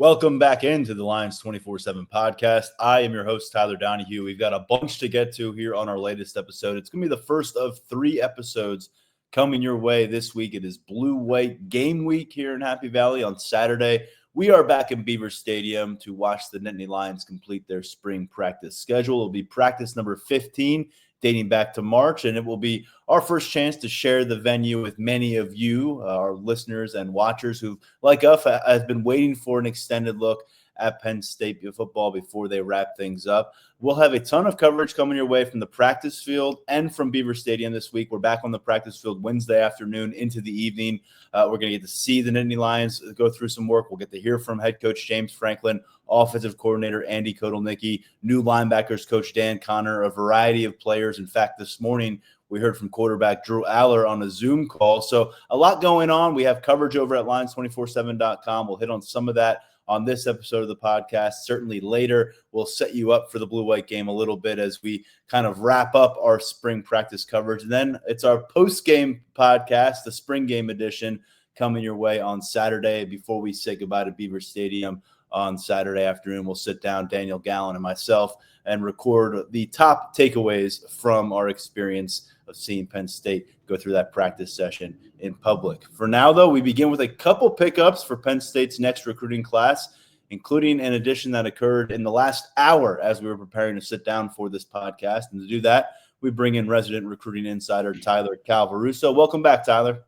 Welcome back into the Lions 24/7 podcast. I am your host, Tyler Donahue. We've got a bunch to get to here on our latest episode. It's going to be the first of 3 episodes coming your way this week. It is Blue-White Game Week here in Happy Valley on Saturday. We are back in Beaver Stadium to watch the Nittany Lions complete their spring practice schedule. It will be practice number 15, dating back to March, and it will be our first chance to share the venue with many of you, our listeners and watchers who, like us, have been waiting for an extended look at Penn State football before they wrap things up. We'll have a ton of coverage coming your way from the practice field and from Beaver Stadium this week. We're back on the practice field Wednesday afternoon into the evening. We're going to get to see the Nittany Lions go through some work. We'll get to hear from head coach James Franklin, offensive coordinator Andy Kotelnicki, new linebackers coach Dan Connor, a variety of players. In fact, this morning we heard from quarterback Drew Aller on a Zoom call. So a lot going on. We have coverage over at Lions247.com. We'll hit on some of that on this episode of the podcast. Certainly later, we'll set you up for the Blue-White game a little bit as we kind of wrap up our spring practice coverage. And then it's our post-game podcast, the spring game edition, coming your way on Saturday before we say goodbye to Beaver Stadium on Saturday afternoon. We'll sit down, Daniel Gallen and myself, and record the top takeaways from our experience of seeing Penn State go through that practice session in public. For now, though, we begin with a couple pickups for Penn State's next recruiting class, including an addition that occurred in the last hour as we were preparing to sit down for this podcast. And to do that, we bring in resident recruiting insider Tyler Calvaruso. Welcome back, Tyler.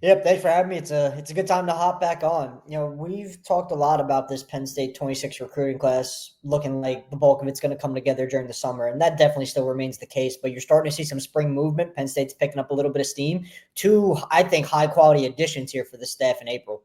Yep, thanks for having me. It's a good time to hop back on. You know, we've talked a lot about this Penn State 26 recruiting class looking like the bulk of it's going to come together during the summer, and that definitely still remains the case. But you're starting to see some spring movement. Penn State's picking up a little bit of steam. 2, I think, high-quality additions here for the staff in April.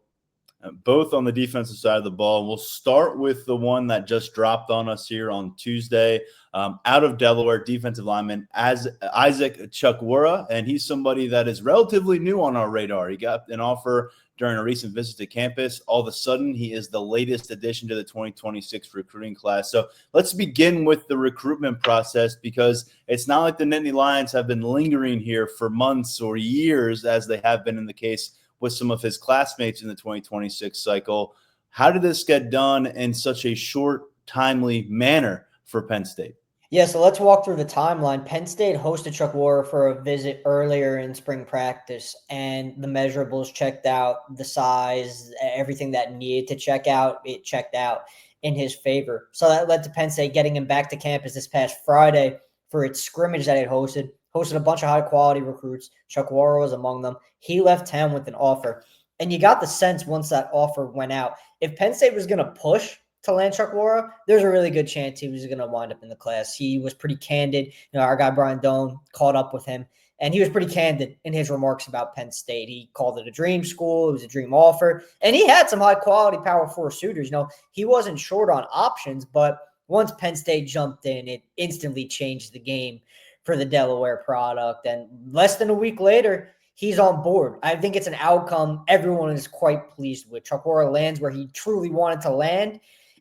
Both on the defensive side of the ball. We'll start with the one that just dropped on us here on Tuesday. Out of Delaware, defensive lineman Isaac Chukwura, and he's somebody that is relatively new on our radar. He got an offer during a recent visit to campus. All of a sudden, he is the latest addition to the 2026 recruiting class. So let's begin with the recruitment process, because it's not like the Nittany Lions have been lingering here for months or years, as they have been in the case with some of his classmates in the 2026 cycle. How did this get done in such a short, timely manner for Penn State? Yeah, so let's walk through the timeline. Penn State hosted Chukwura for a visit earlier in spring practice, and the measurables checked out, the size, everything that needed to check out, it checked out in his favor. So that led to Penn State getting him back to campus this past Friday for its scrimmage that it hosted a bunch of high-quality recruits. Chukwura was among them. He left town with an offer, and you got the sense once that offer went out, if Penn State was going to push to land Chukwura, there's a really good chance he was going to wind up in the class. He was pretty candid. You know, our guy Brian Doan caught up with him, and he was pretty candid in his remarks about Penn State. He called it a dream school. It was a dream offer, and he had some high-quality Power 4 suitors. You know, he wasn't short on options, but once Penn State jumped in, it instantly changed the game for the Delaware product. And less than a week later, he's on board. I think it's an outcome everyone is quite pleased with. Chukwura lands where he truly wanted to land.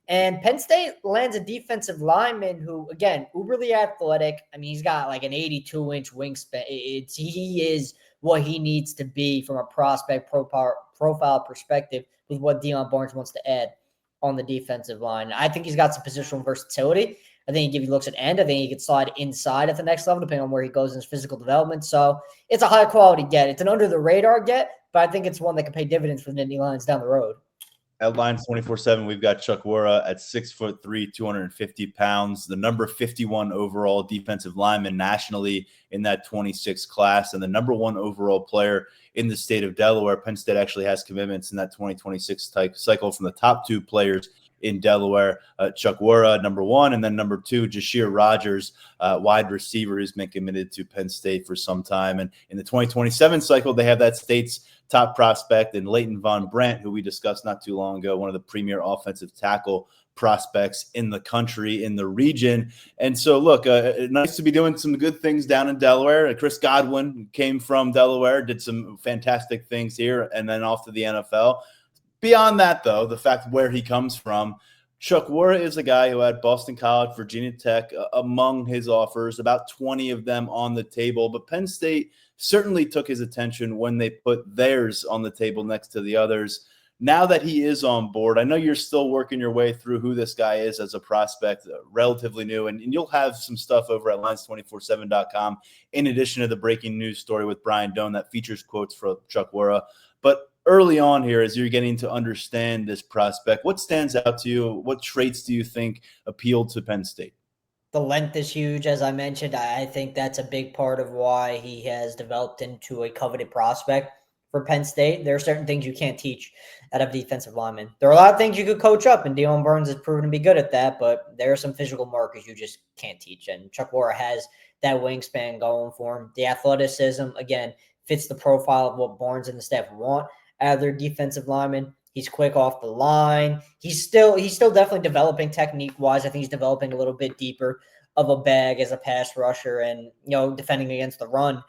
And Penn State lands a defensive lineman who, again, uberly athletic. I mean, he's got like an 82-inch wingspan. He is what he needs to be from a prospect profile perspective, with what Deion Barnes wants to add on the defensive line. I think he's got some positional versatility. I think if he looks at end, I think he could slide inside at the next level, depending on where he goes in his physical development. So it's a high-quality get. It's an under-the-radar get, but I think it's one that can pay dividends for the Nittany Lions down the road. At Lions 24/7, we've got Chukwura at 6'3", 250 pounds, the number 51 overall defensive lineman nationally in that 26 class, and the number 1 overall player in the state of Delaware. Penn State actually has commitments in that 2026 cycle from the top 2 players in Delaware, Chukwura, number 1, and then number 2, Jashir Rogers, wide receiver, who's been committed to Penn State for some time. And in the 2027 cycle, they have that state's top prospect in Leighton Von Brandt, who we discussed not too long ago, one of the premier offensive tackle prospects in the country, in the region. And so, look, nice to be doing some good things down in Delaware. Chris Godwin came from Delaware, did some fantastic things here, and then off to the NFL. Beyond that, though, the fact where he comes from, Chukwura is a guy who had Boston College, Virginia Tech among his offers, about 20 of them on the table. But Penn State certainly took his attention when they put theirs on the table next to the others. Now that he is on board, I know you're still working your way through who this guy is as a prospect, relatively new, and you'll have some stuff over at Lions247.com in addition to the breaking news story with Brian Doan that features quotes from Chuck Wara. But early on here, as you're getting to understand this prospect, what stands out to you? What traits do you think appealed to Penn State? The length is huge, as I mentioned. I think that's a big part of why he has developed into a coveted prospect for Penn State. There are certain things you can't teach out of defensive linemen. There are a lot of things you could coach up, and Deion Burns has proven to be good at that, but there are some physical markers you just can't teach. And Chuck Wara has that wingspan going for him. The athleticism, again, fits the profile of what Barnes and the staff want out of their defensive linemen. He's quick off the line. He's still definitely developing technique-wise. I think he's developing a little bit deeper of a bag as a pass rusher and, defending against the run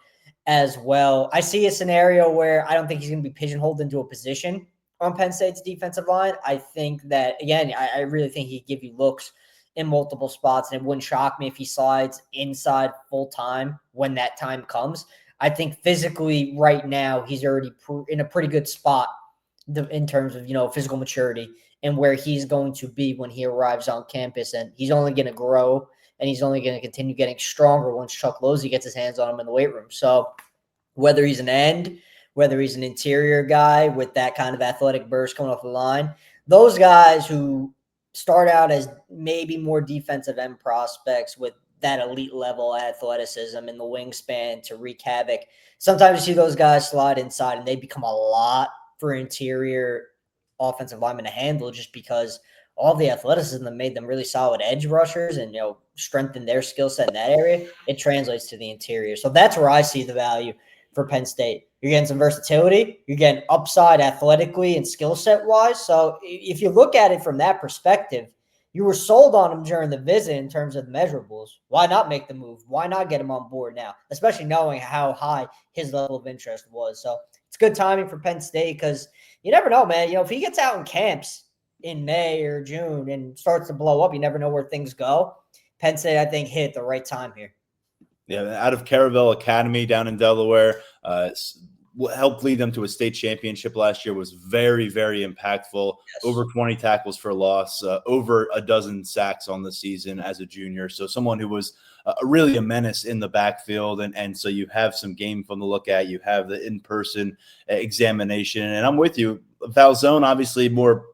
as well. I see a scenario where I don't think he's going to be pigeonholed into a position on Penn State's defensive line. I think that, again, I really think he'd give you looks in multiple spots, and it wouldn't shock me if he slides inside full-time when that time comes. I think physically right now he's already in a pretty good spot in terms of, physical maturity and where he's going to be when he arrives on campus. And he's only going to grow and he's only going to continue getting stronger once Chuck Losey gets his hands on him in the weight room. So whether he's an end, whether he's an interior guy with that kind of athletic burst coming off the line, those guys who start out as maybe more defensive end prospects with that elite level athleticism and the wingspan to wreak havoc, sometimes you see those guys slide inside and they become a lot for interior offensive linemen to handle, just because all the athleticism that made them really solid edge rushers and, strengthen their skill set in that area, it translates to the interior. So that's where I see the value for Penn State. You're getting some versatility. You're getting upside athletically and skill set wise. So if you look at it from that perspective, you were sold on him during the visit in terms of the measurables. Why not make the move? Why not get him on board now, especially knowing how high his level of interest was? So it's good timing for Penn State because you never know, man. If he gets out in camps in May or June and starts to blow up, you never know where things go. Penn State, I think, hit the right time here. Yeah, out of Caravel Academy down in Delaware, helped lead them to a state championship last year, was very, very impactful. Yes. Over 20 tackles for loss, over a dozen sacks on the season as a junior. So someone who was really a menace in the backfield. And so you have some game film to look at. You have the in-person examination. And I'm with you. Valzone, obviously more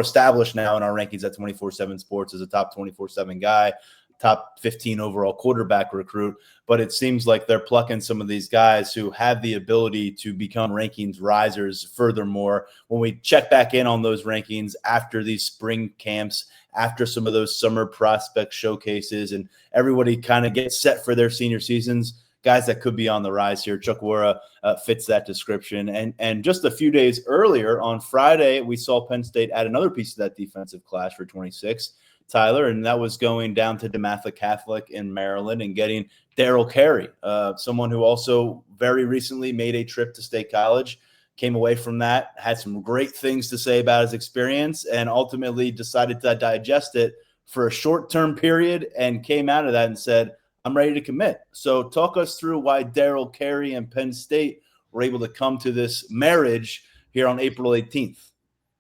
established now in our rankings at 24/7 Sports as a top 24/7 guy, top 15 overall quarterback recruit. But it seems like they're plucking some of these guys who have the ability to become rankings risers. Furthermore, when we check back in on those rankings after these spring camps, after some of those summer prospect showcases, and everybody kind of gets set for their senior seasons, guys that could be on the rise here. Chuck Wara fits that description. And just a few days earlier on Friday, we saw Penn State add another piece of that defensive class for 26, Tyler, and that was going down to DeMatha Catholic in Maryland and getting Daryl Kerry, someone who also very recently made a trip to State College, came away from that, had some great things to say about his experience, and ultimately decided to digest it for a short-term period and came out of that and said, I'm ready to commit. So talk us through why Daryl Kerry and Penn State were able to come to this marriage here on April 18th.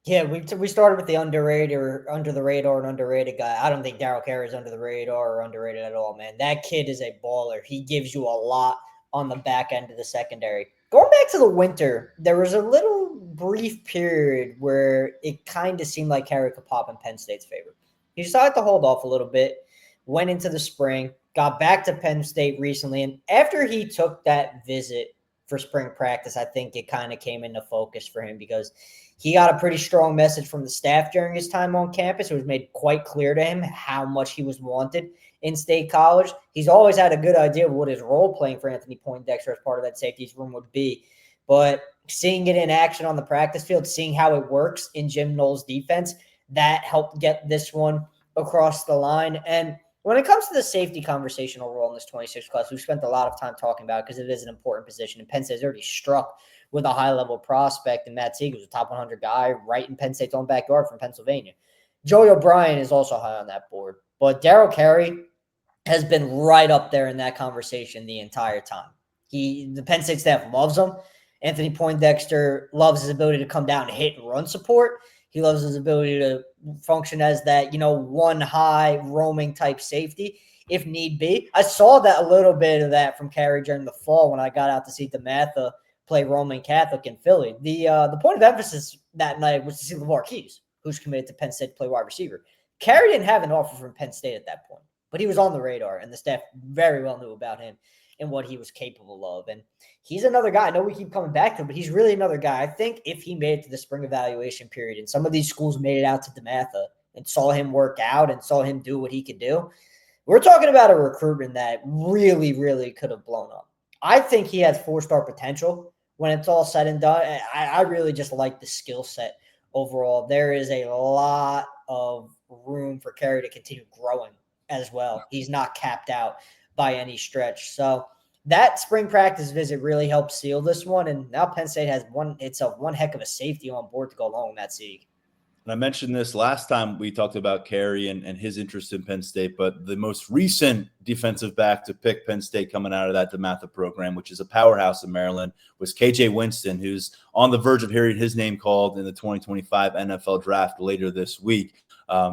Yeah, we started with the underrated or under the radar and underrated guy. I don't think Daryl Kerry is under the radar or underrated at all, man. That kid is a baller. He gives you a lot on the back end of the secondary. Going back to the winter, there was a little brief period where it kind of seemed like Kerry could pop in Penn State's favor. He decided to hold off a little bit, went into the spring, got back to Penn State recently, and after he took that visit for spring practice, I think it kind of came into focus for him because he got a pretty strong message from the staff during his time on campus. It was made quite clear to him how much he was wanted in State College. He's always had a good idea of what his role playing for Anthony Poindexter as part of that safeties room would be. But seeing it in action on the practice field, seeing how it works in Jim Knowles' defense, that helped get this one across the line. And when it comes to the safety conversational role in this 26 class, we've spent a lot of time talking about it because it is an important position. And Penn State's already struck with a high-level prospect, and Matt Sieg was a top 100 guy right in Penn State's own backyard from Pennsylvania. Joey O'Brien is also high on that board. But Daryl Kerry has been right up there in that conversation the entire time. The Penn State staff loves him. Anthony Poindexter loves his ability to come down and hit and run support. He loves his ability to function as that, one high roaming type safety if need be. I saw that a little bit of that from Kerry during the fall when I got out to see DeMatha play Roman Catholic in Philly. The point of emphasis that night was to see LeVar Keys, who's committed to Penn State to play wide receiver. Kerry didn't have an offer from Penn State at that point, but he was on the radar, and the staff very well knew about him and what he was capable of. And he's another guy. I know we keep coming back to him, but he's really another guy. I think if he made it to the spring evaluation period and some of these schools made it out to DeMatha and saw him work out and saw him do what he could do, we're talking about a recruitment that really, really could have blown up. I think he has 4-star potential when it's all said and done. I really just like the skill set overall. There is a lot of room for Kerry to continue growing as well. He's not capped out by any stretch. So that spring practice visit really helped seal this one. And now Penn State has one heck of a safety on board to go along with Matt Sieg. And I mentioned this last time we talked about Kerry and his interest in Penn State, but the most recent defensive back to pick Penn State coming out of that DeMatha program, which is a powerhouse in Maryland, was KJ Winston, who's on the verge of hearing his name called in the 2025 NFL Draft later this week.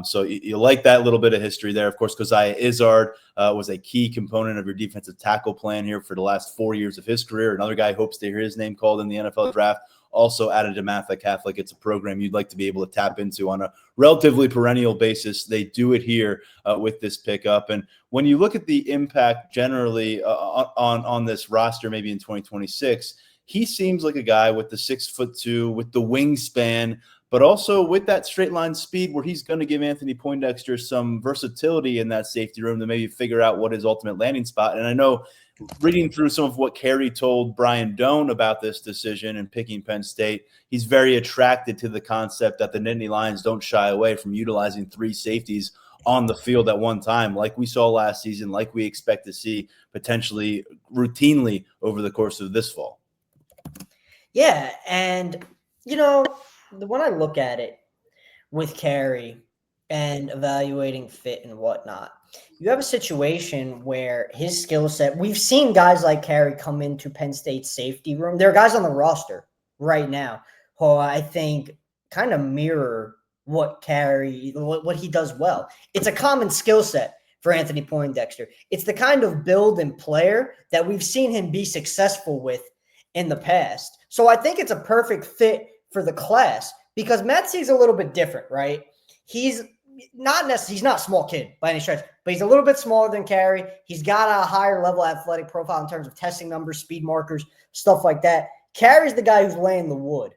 So you like that little bit of history there. Of course, Keziah Izzard was a key component of your defensive tackle plan here for the last 4 years of his career. Another guy hopes to hear his name called in the NFL Draft. Also added DeMatha Catholic. It's a program you'd like to be able to tap into on a relatively perennial basis. They do it here with this pickup. And when you look at the impact generally on this roster, maybe in 2026, he seems like a guy with the 6'2", with the wingspan, but also with that straight line speed where he's going to give Anthony Poindexter some versatility in that safety room to maybe figure out what his ultimate landing spot. And I know reading through some of what Kerry told Brian Doan about this decision and picking Penn State, he's very attracted to the concept that the Nittany Lions don't shy away from utilizing 3 safeties on the field at one time, like we saw last season, like we expect to see potentially routinely over the course of this fall. Yeah, and, when I look at it with Kerry and evaluating fit and whatnot, you have a situation where his skill set, we've seen guys like Kerry come into Penn State's safety room. There are guys on the roster right now who I think kind of mirror what he does well. It's a common skill set for Anthony Poindexter. It's the kind of build and player that we've seen him be successful with in the past. So I think it's a perfect fit for the class because Matt Sieg's a little bit different, right? He's not a small kid by any stretch, but he's a little bit smaller than Kerry. He's got a higher level athletic profile in terms of testing numbers, speed markers, stuff like that. Kerry's the guy who's laying the wood.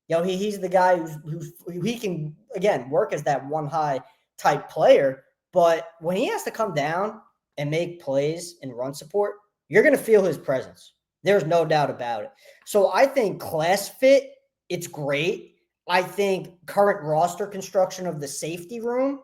He's the guy who he can, again, work as that one high type player. But when he has to come down and make plays and run support, you're going to feel his presence. There's no doubt about it. So I think class fit, it's great. I think current roster construction of the safety room,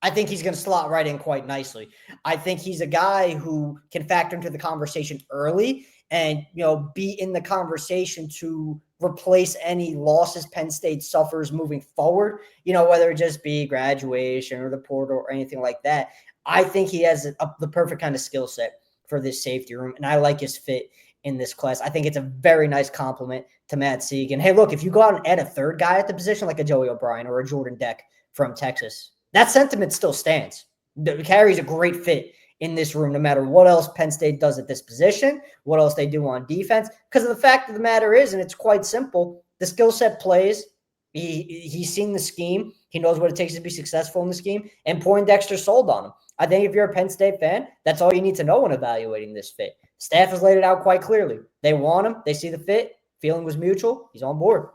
I think he's going to slot right in quite nicely. I think he's a guy who can factor into the conversation early and, be in the conversation to replace any losses Penn State suffers moving forward, whether it just be graduation or the portal or anything like that. I think he has the perfect kind of skill set for this safety room, and I like his fit in this class. I think it's a very nice compliment to Matt Sieg. And hey, look, if you go out and add a third guy at the position like a Joey O'Brien or a Jordan Deck from Texas, that sentiment still stands. Kerry's a great fit in this room, no matter what else Penn State does at this position, what else they do on defense. Because of the fact of the matter is, and it's quite simple, the skill set plays. He's seen the scheme. He knows what it takes to be successful in the scheme. And Poindexter sold on him. I think if you're a Penn State fan, that's all you need to know when evaluating this fit. Staff has laid it out quite clearly. They want him. They see the fit. Feeling was mutual. He's on board.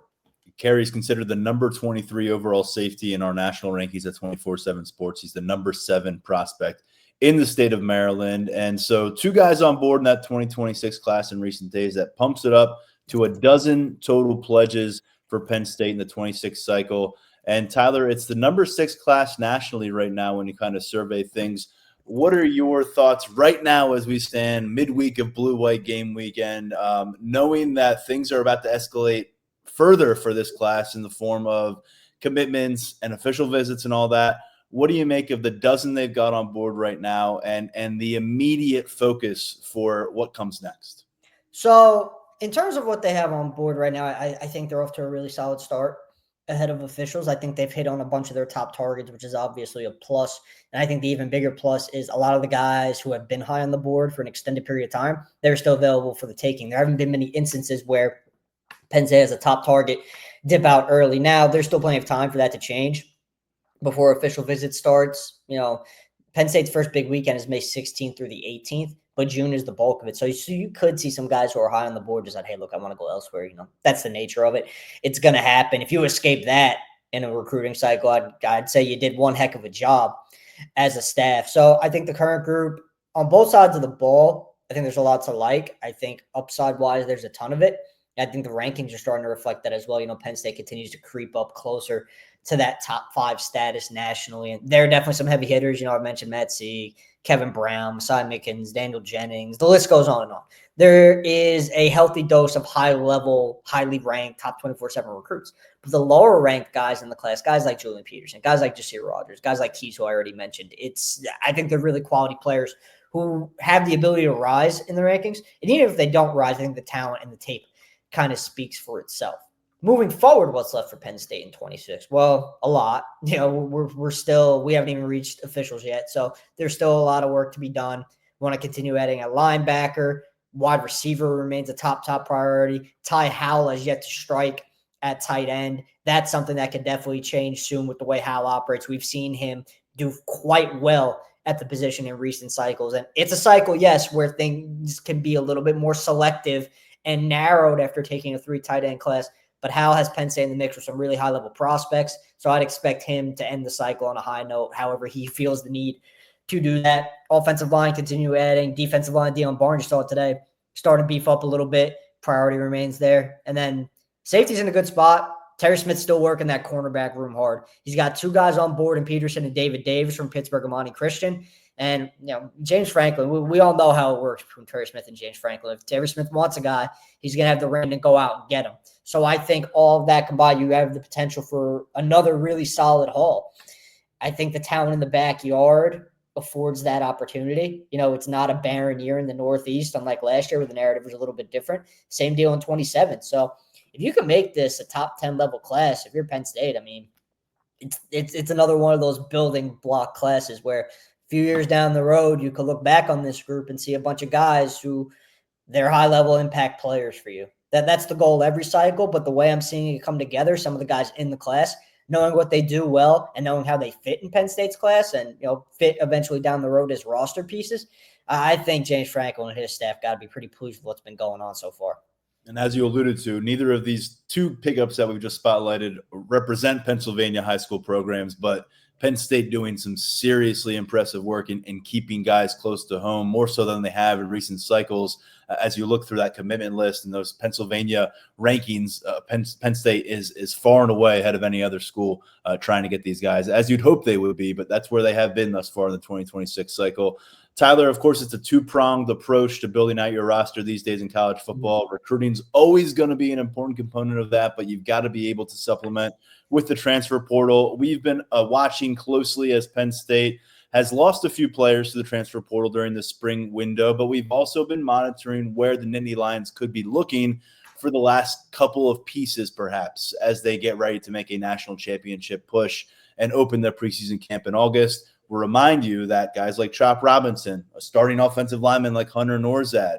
Kerry's considered the number 23 overall safety in our national rankings at 24/7 Sports. He's the number 7 prospect in the state of Maryland. And so 2 guys on board in that 2026 class in recent days that pumps it up to a dozen total pledges for Penn State in the 26 cycle. And Tyler, it's the number 6 class nationally right now when you kind of survey things. What are your thoughts right now as we stand midweek of blue-white game weekend, knowing that things are about to escalate further for this class in the form of commitments and official visits and all that? What do you make of the dozen they've got on board right now and the immediate focus for what comes next? So in terms of what they have on board right now, I think they're off to a really solid start ahead of officials. I think they've hit on a bunch of their top targets, which is obviously a plus. And I think the even bigger plus is a lot of the guys who have been high on the board for an extended period of time, they're still available for the taking. There haven't been many instances where Penn State has a top target dip out early. Now, there's still plenty of time for that to change before official visit starts. Penn State's first big weekend is May 16th through the 18th, but June is the bulk of it. So you could see some guys who are high on the board just like, hey, look, I want to go elsewhere. That's the nature of it. It's going to happen. If you escape that in a recruiting cycle, I'd say you did one heck of a job as a staff. So I think the current group on both sides of the ball, I think there's a lot to like. I think upside-wise, there's a ton of it. I think the rankings are starting to reflect that as well. Penn State continues to creep up closer to that top 5 status nationally. And there are definitely some heavy hitters. I mentioned Matt Sieg, Kevin Brown, Messiah Mickens, Daniel Jennings. The list goes on and on. There is a healthy dose of high-level, highly ranked, top 24/7 recruits. But the lower-ranked guys in the class, guys like Julian Peterson, guys like Jasir Rogers, guys like Keys, who I already mentioned, I think they're really quality players who have the ability to rise in the rankings. And even if they don't rise, I think the talent and the tape kind of speaks for itself. Moving forward, what's left for Penn State in 26? Well, a lot. We haven't even reached officials yet, so there's still a lot of work to be done. We want to continue adding a linebacker. Wide receiver remains a top priority. Ty Howell has yet to strike at tight end. That's something that can definitely change soon with the way Howell operates. We've seen him do quite well at the position in recent cycles, and it's a cycle, yes, where things can be a little bit more selective and narrowed after taking a 3 tight end class. But Howell has Penn State in the mix with some really high-level prospects, so I'd expect him to end the cycle on a high note, however he feels the need to do that. Offensive line, continue adding. Defensive line, Deion Barnes, you saw it today, starting to beef up a little bit. Priority remains there. And then safety's in a good spot. Terry Smith's still working that cornerback room hard. He's got 2 guys on board in Peterson and David Davis from Pittsburgh, Amani Christian. And, James Franklin, we all know how it works between Terry Smith and James Franklin. If Terry Smith wants a guy, he's going to have the reign to go out and get him. So I think all of that combined, you have the potential for another really solid haul. I think the talent in the backyard affords that opportunity. It's not a barren year in the Northeast, unlike last year where the narrative was a little bit different. Same deal in 27. So if you can make this a top 10 level class, if you're Penn State, it's another one of those building block classes where a few years down the road, you could look back on this group and see a bunch of guys who they're high-level impact players for you. That's the goal every cycle, but the way I'm seeing it come together, some of the guys in the class, knowing what they do well and knowing how they fit in Penn State's class and fit eventually down the road as roster pieces, I think James Franklin and his staff got to be pretty pleased with what's been going on so far. And as you alluded to, neither of these 2 pickups that we've just spotlighted represent Pennsylvania high school programs, but Penn State doing some seriously impressive work in keeping guys close to home, more so than they have in recent cycles. As you look through that commitment list and those Pennsylvania rankings, Penn State is far and away ahead of any other school trying to get these guys, as you'd hope they would be, but that's where they have been thus far in the 2026 cycle. Tyler, of course, it's a 2-pronged approach to building out your roster these days in college football. Recruiting's always going to be an important component of that, but you've got to be able to supplement with the transfer portal. We've been watching closely as Penn State has lost a few players to the transfer portal during the spring window, but we've also been monitoring where the Nittany Lions could be looking for the last couple of pieces, perhaps, as they get ready to make a national championship push and open their preseason camp in August. We'll remind you that guys like Chop Robinson, a starting offensive lineman like Hunter Norzad,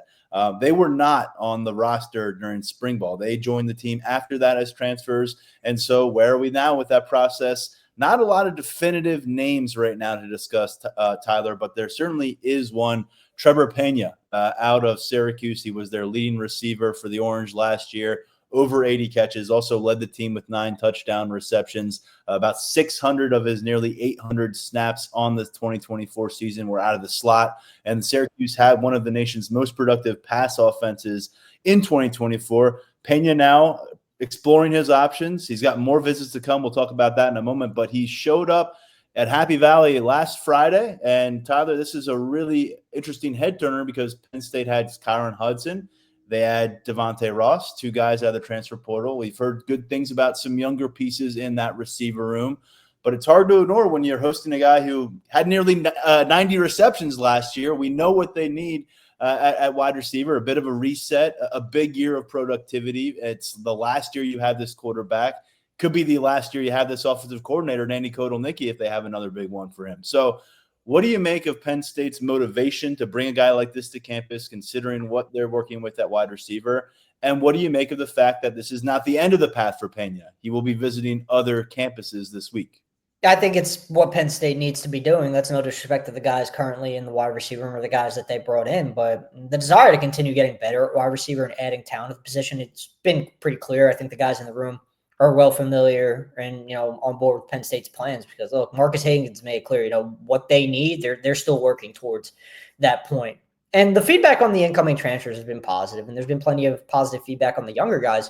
they were not on the roster during spring ball. They joined the team after that as transfers. And so where are we now with that process? Not a lot of definitive names right now to discuss, Tyler, but there certainly is one. Trevor Pena out of Syracuse. He was their leading receiver for the Orange last year. Over 80 catches, also led the team with 9 touchdown receptions. About 600 of his nearly 800 snaps on the 2024 season were out of the slot. And Syracuse had one of the nation's most productive pass offenses in 2024. Pena now exploring his options. He's got more visits to come. We'll talk about that in a moment. But he showed up at Happy Valley last Friday. And Tyler, this is a really interesting head turner because Penn State had Kyron Hudson. They had Devontae Ross, 2 guys out of the transfer portal. We've heard good things about some younger pieces in that receiver room, but it's hard to ignore when you're hosting a guy who had nearly 90 receptions last year. We know what they need at wide receiver, a bit of a reset, a big year of productivity. It's the last year you have this quarterback. Could be the last year you have this offensive coordinator, Andy Kotelnicki, if they have another big one for him. So what do you make of Penn State's motivation to bring a guy like this to campus, considering what they're working with at wide receiver? And what do you make of the fact that this is not the end of the path for Pena? He will be visiting other campuses this week. I think it's what Penn State needs to be doing. That's no disrespect to the guys currently in the wide receiver room or the guys that they brought in, but the desire to continue getting better at wide receiver and adding talent to the position, it's been pretty clear. I think the guys in the room are well familiar and, on board with Penn State's plans because, look, Marcus Hagan's made it clear, what they need, they're still working towards that point. And the feedback on the incoming transfers has been positive, and there's been plenty of positive feedback on the younger guys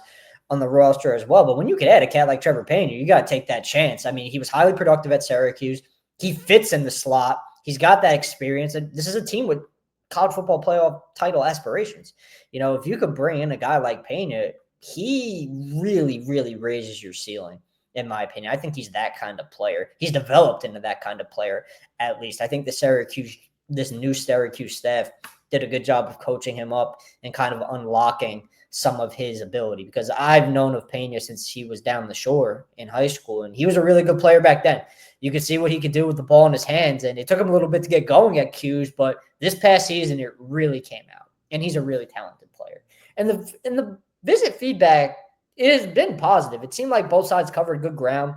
on the roster as well. But when you can add a cat like Trevor Pena, you got to take that chance. I mean, he was highly productive at Syracuse. He fits in the slot. He's got that experience. And this is a team with college football playoff title aspirations. If you could bring in a guy like Pena, he really, really raises your ceiling, in my opinion. I think he's that kind of player. He's developed into that kind of player, at least. I think this new Syracuse staff did a good job of coaching him up and kind of unlocking some of his ability, because I've known of Pena since he was down the shore in high school, and he was a really good player back then. You could see what he could do with the ball in his hands, and it took him a little bit to get going at Q's, but this past season it really came out, and he's a really talented player. And the visit feedback has been positive. It seemed like both sides covered good ground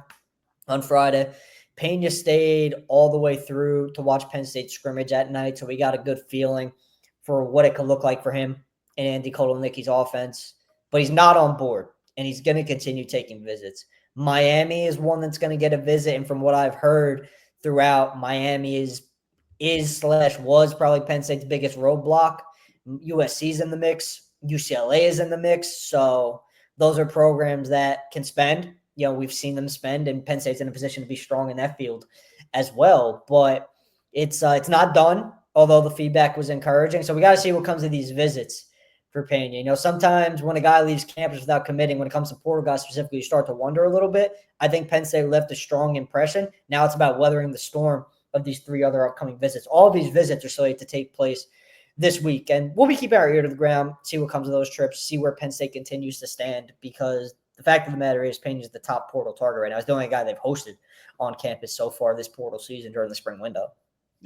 on Friday. Pena stayed all the way through to watch Penn State scrimmage at night, so we got a good feeling for what it could look like for him and Andy Kotelnicki's offense, but he's not on board, and he's going to continue taking visits. Miami is one that's going to get a visit, and from what I've heard throughout, Miami was probably Penn State's biggest roadblock. USC's in the mix. UCLA is in the mix, so those are programs that can spend. We've seen them spend, and Penn State's in a position to be strong in that field as well, but it's not done, although the feedback was encouraging. So we got to see what comes of these visits for Pena. Sometimes when a guy leaves campus without committing, when it comes to portal guys specifically, you start to wonder a little bit. I think Penn State left a strong impression. Now it's about weathering the storm of these 3 other upcoming visits. All of these visits are slated to take place this week, and we'll be keeping our ear to the ground, see what comes of those trips, see where Penn State continues to stand, because the fact of the matter is Pena is the top portal target right now. He's the only guy they've hosted on campus so far this portal season during the spring window.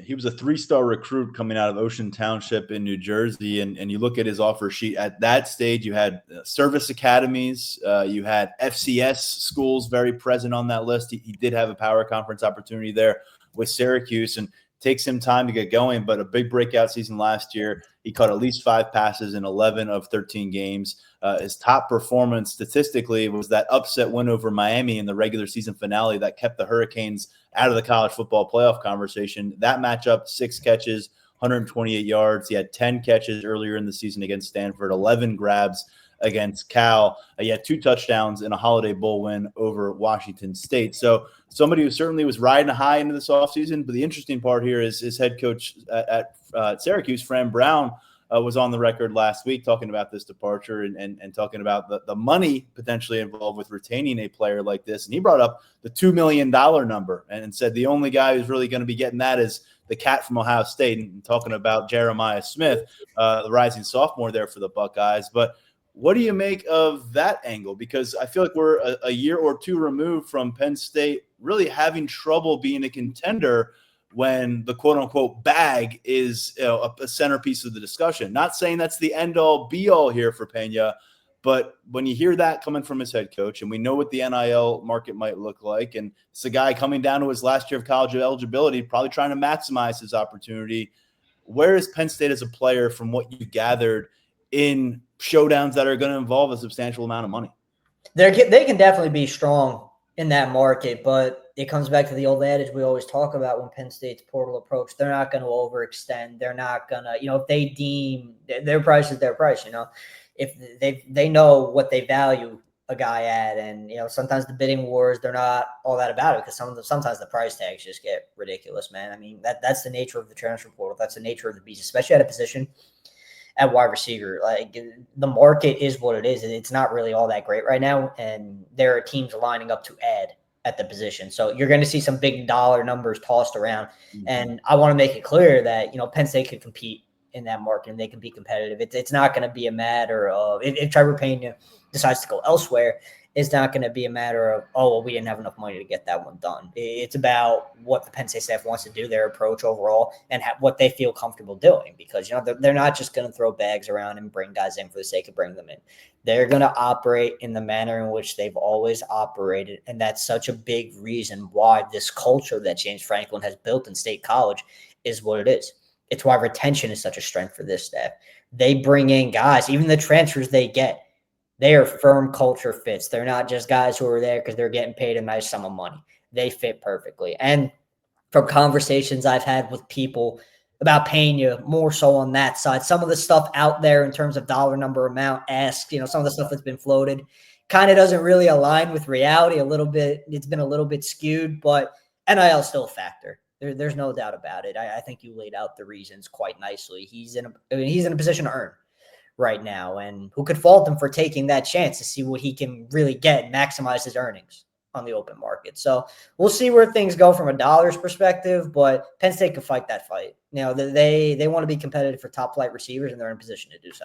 He was a 3-star recruit coming out of Ocean Township in New Jersey. And you look at his offer sheet at that stage, you had service academies, you had FCS schools very present on that list. He did have a power conference opportunity there with Syracuse, and takes him time to get going, but a big breakout season last year. He caught at least 5 passes in 11 of 13 games. His top performance statistically was that upset win over Miami in the regular season finale that kept the Hurricanes out of the college football playoff conversation. That matchup, 6 catches, 128 yards. He had 10 catches earlier in the season against Stanford, 11 grabs against Cal. He had 2 touchdowns in a Holiday Bowl win over Washington State. So somebody who certainly was riding a high into this offseason. But the interesting part here is his head coach at Syracuse, Fran Brown, was on the record last week talking about this departure and talking about the money potentially involved with retaining a player like this. And he brought up the $2 million number and said the only guy who's really going to be getting that is the cat from Ohio State, and talking about Jeremiah Smith, the rising sophomore there for the Buckeyes. But what do you make of that angle? Because I feel like we're a year or 2 removed from Penn State really having trouble being a contender when the quote-unquote bag is a centerpiece of the discussion. Not saying that's the end-all, be-all here for Pena, but when you hear that coming from his head coach, and we know what the NIL market might look like, and it's a guy coming down to his last year of college eligibility, probably trying to maximize his opportunity, where is Penn State as a player from what you gathered in showdowns that are going to involve a substantial amount of money? They can definitely be strong in that market, but it comes back to the old adage we always talk about when Penn State's portal approach. They're not going to overextend. They're not going to, if they deem their price is their price, if they know what they value a guy at, and sometimes the bidding wars, they're not all that about it, because sometimes the price tags just get ridiculous, man. I mean, that's the nature of the transfer portal. That's the nature of the beast, especially at a position at wide receiver. Like, the market is what it is. It's not really all that great right now, and there are teams lining up to add at the position. So you're going to see some big dollar numbers tossed around. Mm-hmm. And I want to make it clear that, Penn State could compete in that market and they can be competitive. It's not going to be a matter of if Trevor Pena decides to go elsewhere. It's not going to be a matter of, oh, well, we didn't have enough money to get that one done. It's about what the Penn State staff wants to do, their approach overall, and what they feel comfortable doing. Because, they're not just going to throw bags around and bring guys in for the sake of bringing them in. They're going to operate in the manner in which they've always operated. And that's such a big reason why this culture that James Franklin has built in State College is what it is. It's why retention is such a strength for this staff. They bring in guys, even the transfers they get. They are firm culture fits. They're not just guys who are there because they're getting paid a nice sum of money. They fit perfectly. And from conversations I've had with people about Pena, more so on that side, some of the stuff out there in terms of dollar number amount asked, some of the stuff that's been floated kind of doesn't really align with reality a little bit. It's been a little bit skewed, but NIL is still a factor. There's no doubt about it. I think you laid out the reasons quite nicely. He's in a position to earn right now, and who could fault him for taking that chance to see what he can really get and maximize his earnings on the open market. So we'll see where things go from a dollars perspective, but Penn State could fight that fight. They want to be competitive for top flight receivers, and they're in position to do so.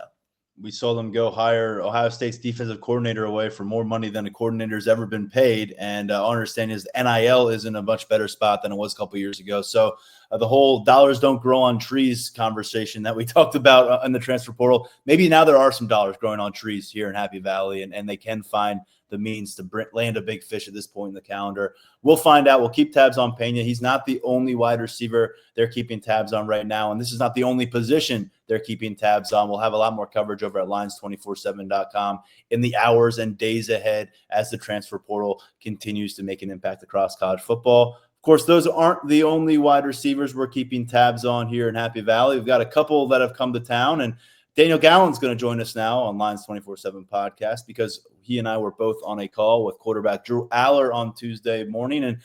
We saw them go hire Ohio State's defensive coordinator away for more money than a coordinator's ever been paid. And our understanding is NIL is in a much better spot than it was a couple years ago. So the whole dollars don't grow on trees conversation that we talked about in the transfer portal, maybe now there are some dollars growing on trees here in Happy Valley, and they can find the means to land a big fish at this point in the calendar. We'll find out. We'll keep tabs on Pena. He's not the only wide receiver they're keeping tabs on right now, and this is not the only position they're keeping tabs on. We'll have a lot more coverage over at Lions247.com in the hours and days ahead as the transfer portal continues to make an impact across college football. Of course, those aren't the only wide receivers we're keeping tabs on here in Happy Valley. We've got a couple that have come to town, and Daniel Gallen's going to join us now on Lions 24/7 podcast because he and I were both on a call with quarterback Drew Aller on Tuesday morning. And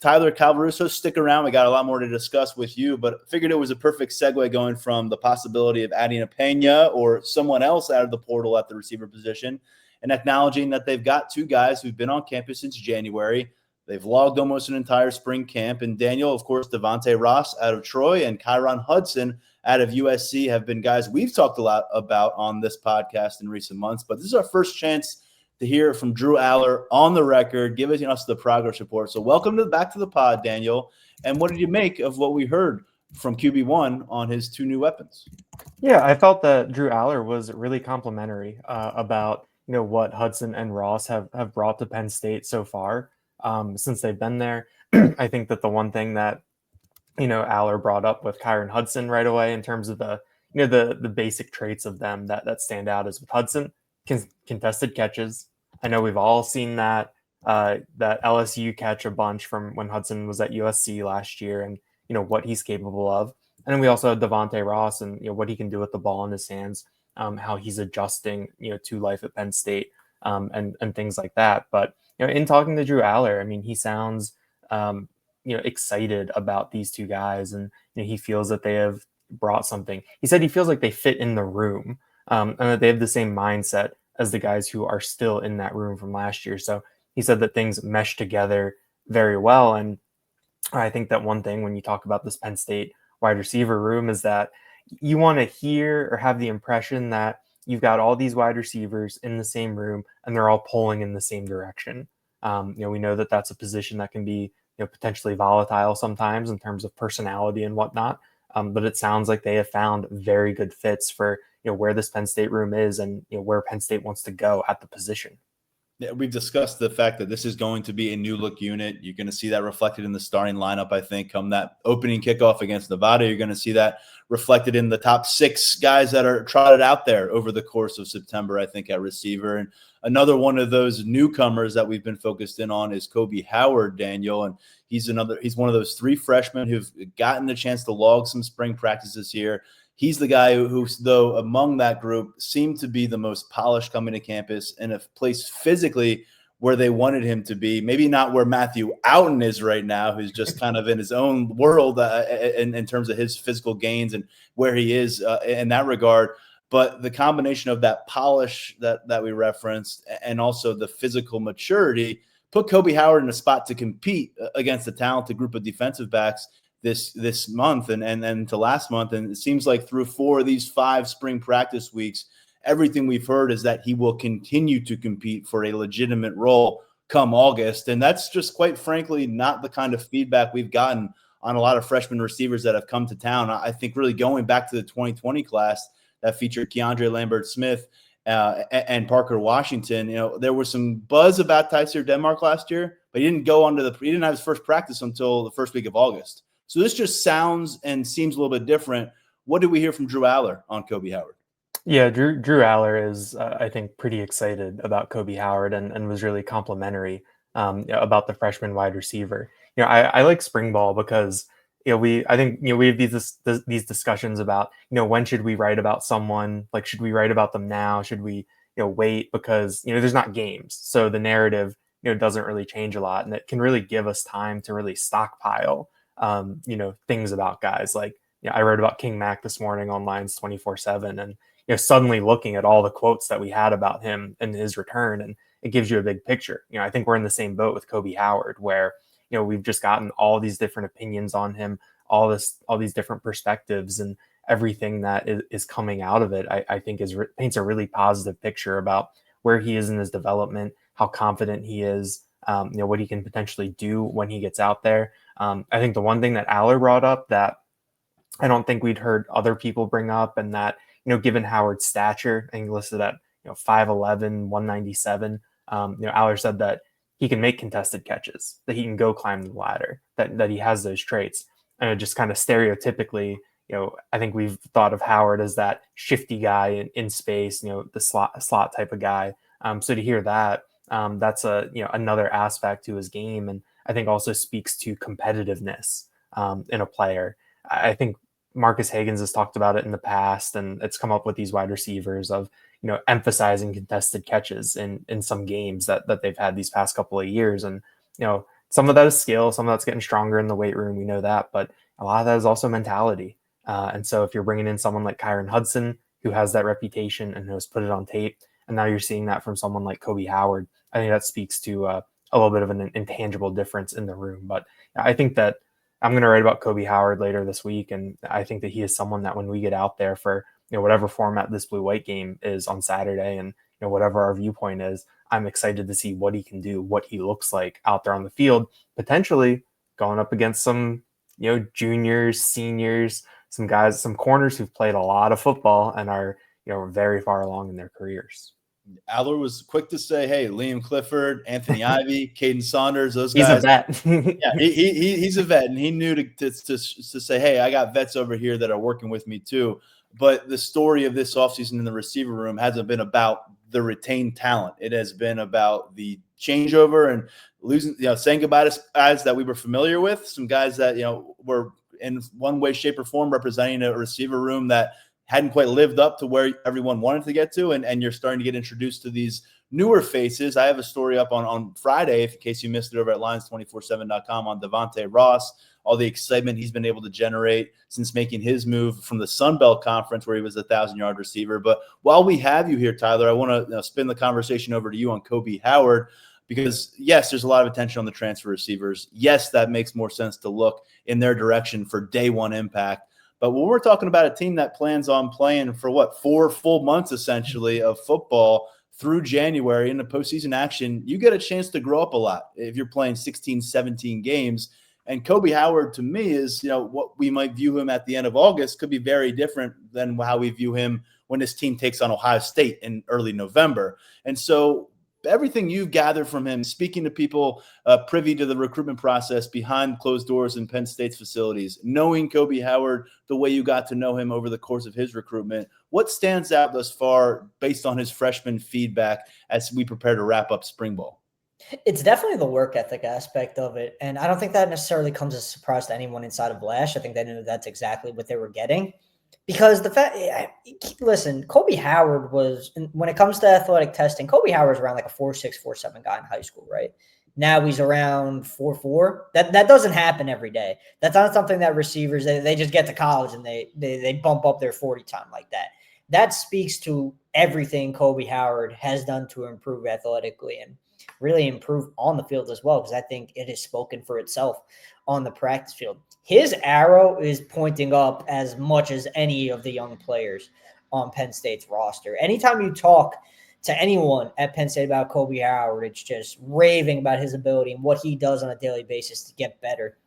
Tyler Calvaruso, stick around. We got a lot more to discuss with you, but figured it was a perfect segue going from the possibility of adding a Pena or someone else out of the portal at the receiver position and acknowledging that they've got two guys who've been on campus since January. They've logged almost an entire spring camp. And Daniel, of course, Devontae Ross out of Troy and Kyron Hudson out of USC have been guys we've talked a lot about on this podcast in recent months. But this is our first chance to hear from Drew Aller on the record, giving us the progress report. So welcome back to the pod, Daniel. And what did you make of what we heard from QB1 on his two new weapons? Yeah, I felt that Drew Aller was really complimentary about what Hudson and Ross have brought to Penn State so far since they've been there. I think that the one thing that Aller brought up with Kyron Hudson right away in terms of the basic traits of them that stand out is with Hudson, contested catches. I know we've all seen that LSU catch a bunch from when Hudson was at USC last year, and what he's capable of. And then we also have Devontae Ross and what he can do with the ball in his hands, how he's adjusting to life at Penn State, and things like that. But in talking to Drew Aller, I mean, he sounds excited about these two guys, and he feels that they have brought something. He said he feels like they fit in the room, and that they have the same mindset as the guys who are still in that room from last year. So he said that things mesh together very well. And I think that one thing when you talk about this Penn State wide receiver room is that you want to hear or have the impression that you've got all these wide receivers in the same room and they're all pulling in the same direction. We know that that's a position that can be potentially volatile sometimes in terms of personality and whatnot. But it sounds like they have found very good fits for where this Penn State room is and where Penn State wants to go at the position. Yeah, we've discussed the fact that this is going to be a new look unit. You're going to see that reflected in the starting lineup, I think, come that opening kickoff against Nevada. You're going to see that reflected in the top 6 guys that are trotted out there over the course of September, I think, at receiver. And another one of those newcomers that we've been focused in on is Kobe Howard, Daniel. And he's one of those 3 freshmen who've gotten the chance to log some spring practices here. He's the guy who, though, among that group seemed to be the most polished coming to campus in a place physically where they wanted him to be. Maybe not where Matthew Outen is right now, who's just kind of in his own world in terms of his physical gains and where he is in that regard. But the combination of that polish that we referenced and also the physical maturity put Kobe Howard in a spot to compete against a talented group of defensive backs this month and to last month. And it seems like through 4 of these 5 spring practice weeks, everything we've heard is that he will continue to compete for a legitimate role come August. And that's just, quite frankly, not the kind of feedback we've gotten on a lot of freshman receivers that have come to town. I think really going back to the 2020 class that featured Keandre Lambert-Smith and Parker Washington, there was some buzz about Tyser Denmark last year, but he didn't have his first practice until the first week of August. So this just sounds and seems a little bit different. What did we hear from Drew Aller on Kobe Howard? Yeah, Drew Aller is, I think, pretty excited about Kobe Howard and was really complimentary about the freshman wide receiver. I like spring ball because we have these discussions about when should we write about someone, like should we write about them now, should we wait, because there's not games, so the narrative doesn't really change a lot, and it can really give us time to really stockpile things about guys. Like I wrote about King Mack this morning on Lions 24/7, and suddenly looking at all the quotes that we had about him and his return, and it gives you a big picture. I think we're in the same boat with Kobe Howard, where we've just gotten all these different opinions on him, all these different perspectives, and everything that is coming out of it, I think paints a really positive picture about where he is in his development, how confident he is, what he can potentially do when he gets out there. I think the one thing that Aller brought up that I don't think we'd heard other people bring up, and that, given Howard's stature, and he listed at 5'11", 197, Aller said that he can make contested catches, that he can go climb the ladder, that he has those traits. And it just kind of stereotypically, I think we've thought of Howard as that shifty guy in space, the slot type of guy. So to hear that, that's another aspect to his game, and I think also speaks to competitiveness in a player. I think Marcus Higgins has talked about it in the past, and it's come up with these wide receivers of emphasizing contested catches in some games that they've had these past couple of years. And some of that is skill, some of that's getting stronger in the weight room, we know that, but a lot of that is also mentality. And so if you're bringing in someone like Kyron Hudson, who has that reputation and has put it on tape, and now you're seeing that from someone like Kobe Howard, I think that speaks to a little bit of an intangible difference in the room. But I think that I'm going to write about Kobe Howard later this week, and I think that he is someone that when we get out there for whatever format this blue-white game is on Saturday, and whatever our viewpoint is, I'm excited to see what he can do, what he looks like out there on the field, potentially going up against some juniors, seniors, some guys, some corners who've played a lot of football and are very far along in their careers. Aller was quick to say, hey, Liam Clifford, Anthony Ivy, Caden Saunders, those guys. He's a vet. Yeah, he's a vet, and he knew to say, hey, I got vets over here that are working with me too. But the story of this offseason in the receiver room hasn't been about the retained talent. It has been about the changeover and losing, saying goodbye to guys that we were familiar with, some guys that, were in one way, shape, or form representing a receiver room that hadn't quite lived up to where everyone wanted to get to, and you're starting to get introduced to these newer faces. I have a story up on Friday, in case you missed it, over at Lions247.com on Devontae Ross, all the excitement he's been able to generate since making his move from the Sun Belt Conference, where he was a 1,000-yard receiver. But while we have you here, Tyler, I want to spin the conversation over to you on Kobe Howard, because, yes, there's a lot of attention on the transfer receivers. Yes, that makes more sense to look in their direction for day one impact. But when we're talking about a team that plans on playing for 4 full months, essentially, of football through January into postseason action, you get a chance to grow up a lot if you're playing 16, 17 games. And Kobe Howard, to me, is, what we might view him at the end of August could be very different than how we view him when this team takes on Ohio State in early November. And so everything you've gathered from him, speaking to people privy to the recruitment process behind closed doors in Penn State's facilities, knowing Kobe Howard the way you got to know him over the course of his recruitment, what stands out thus far based on his freshman feedback as we prepare to wrap up spring ball? It's definitely the work ethic aspect of it. And I don't think that necessarily comes as a surprise to anyone inside of Lash. I think they knew that's exactly what they were getting. Because listen, Kobe Howard was, when it comes to athletic testing, Kobe Howard was around like a 4.6, 4.7 guy in high school, right? Now he's around 4.4. That doesn't happen every day. That's not something that receivers, they just get to college and they bump up their 40 time like that. That speaks to everything Kobe Howard has done to improve athletically and really improve on the field as well, because I think it has spoken for itself on the practice field. his arrow is pointing up as much as any of the young players on Penn State's roster. Anytime you talk to anyone at Penn State about Kobe Howard, it's just raving about his ability and what he does on a daily basis to get better.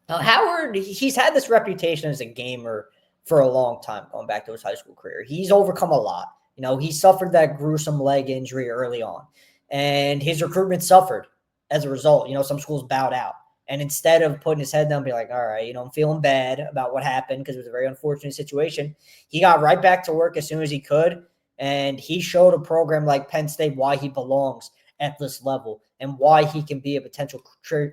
Now, Howard, he's had this reputation as a gamer for a long time, going back to his high school career. He's overcome a lot. He suffered that gruesome leg injury early on, and his recruitment suffered as a result. Some schools bowed out. And instead of putting his head down and be like, all right, I'm feeling bad about what happened because it was a very unfortunate situation, he got right back to work as soon as he could. And he showed a program like Penn State why he belongs at this level and why he can be a potential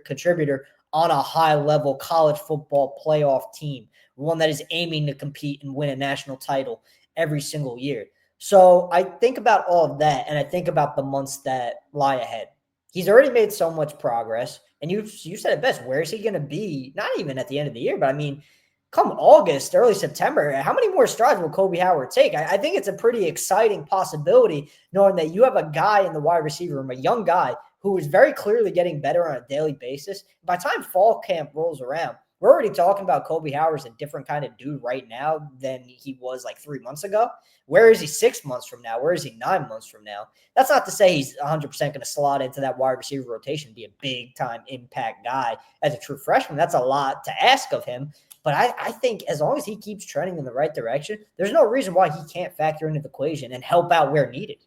contributor on a high-level college football playoff team, one that is aiming to compete and win a national title every single year. So I think about all of that, and I think about the months that lie ahead. He's already made so much progress, and you said it best. Where is he going to be? Not even at the end of the year, but I mean, come August, early September, how many more strides will Kobe Howard take? I think it's a pretty exciting possibility knowing that you have a guy in the wide receiver room, a young guy who is very clearly getting better on a daily basis. By the time fall camp rolls around, we're already talking about Kobe Howard as a different kind of dude right now than he was like 3 months ago. Where is he 6 months from now? Where is he 9 months from now? That's not to say he's 100% going to slot into that wide receiver rotation and be a big-time impact guy as a true freshman. That's a lot to ask of him. But I think as long as he keeps trending in the right direction, there's no reason why he can't factor into the equation and help out where needed.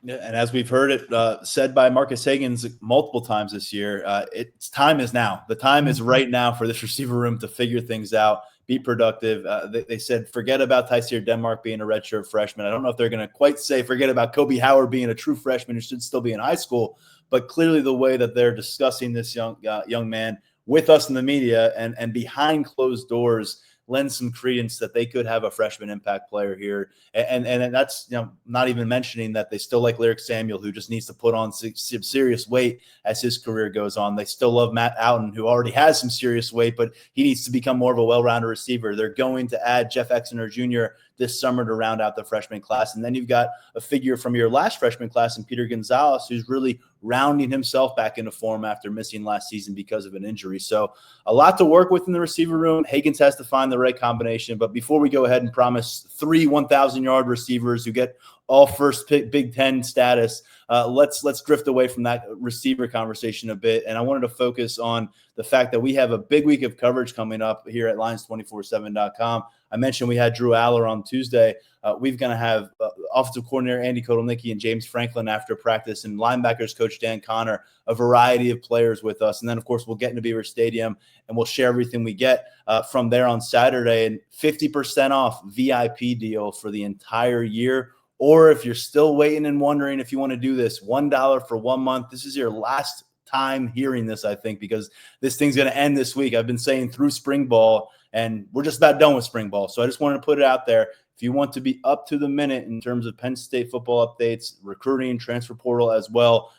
Yeah, and as we've heard it said by Marcus Hagans multiple times this year, it's time is now. The time is right now for this receiver room to figure things out, be productive. They said forget about Tyseer Denmark being a redshirt freshman. I don't know if they're going to quite say forget about Kobe Howard being a true freshman who should still be in high school, but clearly the way that they're discussing this young man with us in the media and behind closed doors lends some credence that they could have a freshman impact player here. And that's, not even mentioning that they still like Lyric Samuel, who just needs to put on some serious weight as his career goes on. They still love Matt Outen, who already has some serious weight, but he needs to become more of a well-rounded receiver. They're going to add Jeff Exeter Jr. this summer to round out the freshman class. And then you've got a figure from your last freshman class in Peter Gonzalez, who's really rounding himself back into form after missing last season because of an injury. So a lot to work with in the receiver room. Hagans has to find the right combination. But before we go ahead and promise 3 1,000-yard receivers who get all first pick Big Ten status, let's drift away from that receiver conversation a bit. And I wanted to focus on the fact that we have a big week of coverage coming up here at Lions247.com. I mentioned we had Drew Aller on Tuesday. We're going to have offensive coordinator Andy Kotelnicki and James Franklin after practice, and linebackers coach Dan Connor, a variety of players with us. And then, of course, we'll get into Beaver Stadium, and we'll share everything we get from there on Saturday. And 50% off VIP deal for the entire year. Or if you're still waiting and wondering if you want to do this, $1 for 1 month. This is your last time hearing this, I think, because this thing's going to end this week. I've been saying through spring ball, and we're just about done with spring ball. So I just wanted to put it out there. If you want to be up to the minute in terms of Penn State football updates, recruiting, transfer portal as well,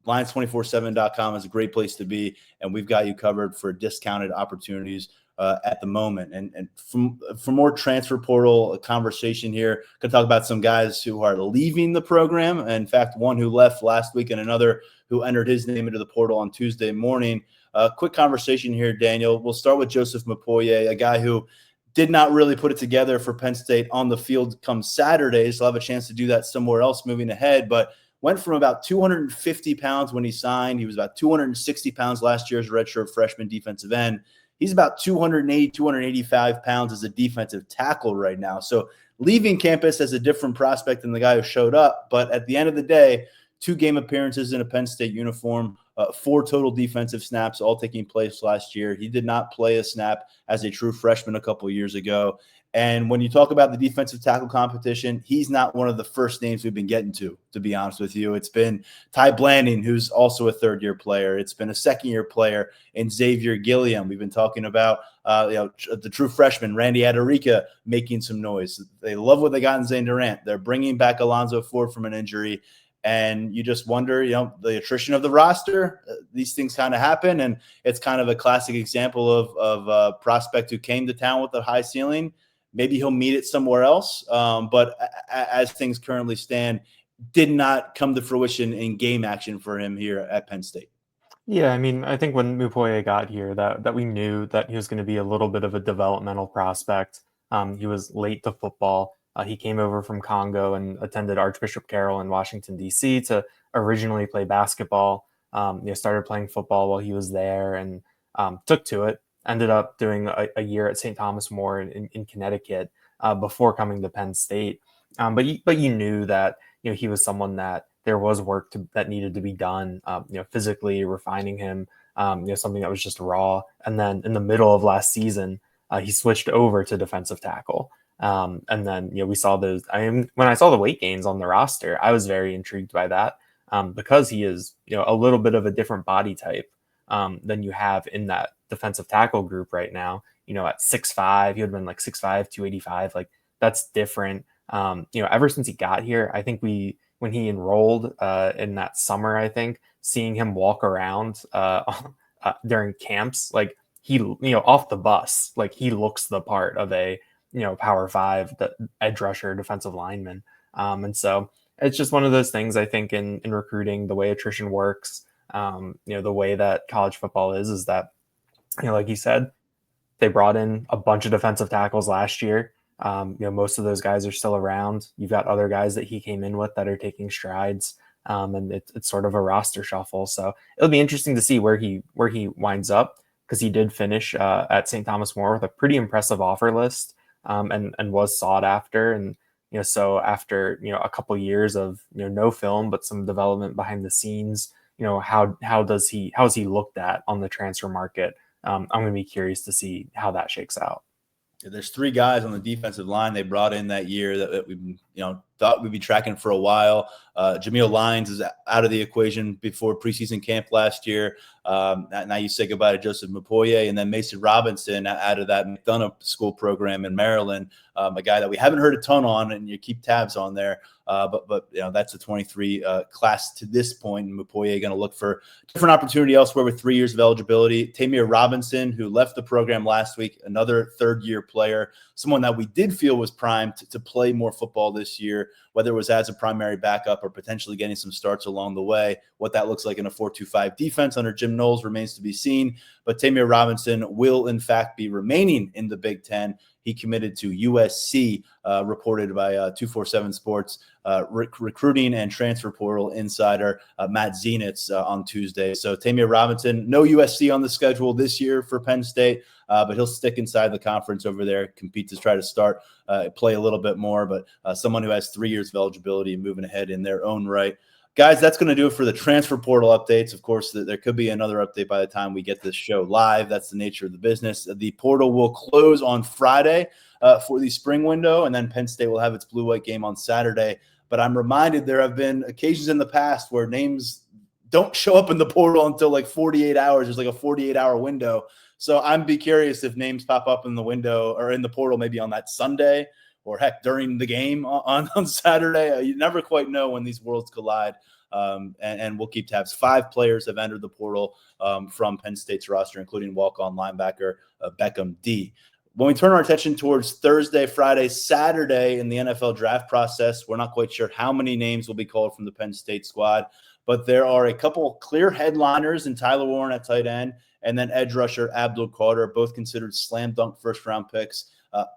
Lions247.com is a great place to be, and we've got you covered for discounted opportunities at the moment. And for more transfer portal conversation here, could talk about some guys who are leaving the program. In fact, one who left last week and another who entered his name into the portal on Tuesday morning. Quick conversation here, Daniel. We'll start with Joseph Mupo, a guy who did not really put it together for Penn State on the field come Saturday. So I'll have a chance to do that somewhere else moving ahead, but went from about 250 pounds when he signed. He was about 260 pounds last year as a redshirt freshman defensive end. He's about 280, 285 pounds as a defensive tackle right now. So leaving campus as a different prospect than the guy who showed up. But at the end of the day, 2 game appearances in a Penn State uniform, 4 total defensive snaps, all taking place last year. He did not play a snap as a true freshman a couple of years ago. And when you talk about the defensive tackle competition, he's not one of the first names we've been getting to be honest with you. It's been Ty Blanding, who's also a third-year player. It's been a second-year player in Xavier Gilliam. We've been talking about the true freshman, Randy Adarica, making some noise. They love what they got in Zane Durant. They're bringing back Alonzo Ford from an injury. And you just wonder, the attrition of the roster, these things kind of happen. And it's kind of a classic example of a prospect who came to town with a high ceiling. Maybe he'll meet it somewhere else. But as things currently stand, did not come to fruition in game action for him here at Penn State. Yeah, I mean, I think when Mupoye got here, that we knew that he was going to be a little bit of a developmental prospect. He was late to football. He came over from Congo and attended Archbishop Carroll in Washington D.C. to originally play basketball. Started playing football while he was there and took to it. Ended up doing a year at St. Thomas More in Connecticut before coming to Penn State. But you knew that he was someone that there was work that needed to be done, physically refining him, something that was just raw. And then in the middle of last season, he switched over to defensive tackle. And then, we saw those. When I saw the weight gains on the roster, I was very intrigued by that because he is, a little bit of a different body type than you have in that defensive tackle group right now. At 6'5", he would have been like 6'5", 285. Like that's different. Ever since he got here, I think when he enrolled in that summer, I think seeing him walk around during camps, like he, off the bus, like he looks the part of a, Power 5 edge rusher, defensive lineman. And so it's just one of those things, I think, in recruiting, the way attrition works, the way that college football is that, like you said, they brought in a bunch of defensive tackles last year. Most of those guys are still around. You've got other guys that he came in with that are taking strides, and it's sort of a roster shuffle. So it'll be interesting to see where he winds up, because he did finish at St. Thomas More with a pretty impressive offer list, and was sought after. And so after a couple years of no film but some development behind the scenes, how is he looked at on the transfer market? I'm going to be curious to see how that shakes out. There's three guys on the defensive line they brought in that year that we thought we'd be tracking for a while. Jameel Lyons is out of the equation before preseason camp last year. Now you say goodbye to Joseph Mupoye, and then Mason Robinson out of that McDonough school program in Maryland, a guy that we haven't heard a ton on, and you keep tabs on there. But that's a 23 class to this point. And Mupoye going to look for different opportunity elsewhere with 3 years of eligibility. Tamir Robinson, who left the program last week, another third-year player, someone that we did feel was primed to play more football this year, whether it was as a primary backup or potentially getting some starts along the way. What that looks like in a 4-2-5 defense under Jim Knowles remains to be seen. But Tamir Robinson will, in fact, be remaining in the Big Ten. He committed to USC, reported by 247 Sports recruiting and transfer portal insider Matt Zenitz on Tuesday. So Tamir Robinson, no USC on the schedule this year for Penn State, but he'll stick inside the conference over there, compete to try to start, play a little bit more. But someone who has 3 years of eligibility and moving ahead in their own right. Guys, that's going to do it for the transfer portal updates. Of course, there could be another update by the time we get this show live. That's the nature of the business. The portal will close on Friday for the spring window, and then Penn State will have its blue-white game on Saturday. But I'm reminded there have been occasions in the past where names don't show up in the portal until like 48 hours. There's like a 48-hour window. So I'm be curious if names pop up in the window or in the portal maybe on that Sunday, or heck, during the game on Saturday. You never quite know when these worlds collide. And we'll keep tabs. 5 players have entered the portal from Penn State's roster, including walk-on linebacker Beckham D. When we turn our attention towards Thursday, Friday, Saturday in the NFL draft process, we're not quite sure how many names will be called from the Penn State squad, but there are a couple clear headliners in Tyler Warren at tight end and then edge rusher Abdul Carter, both considered slam dunk first-round picks.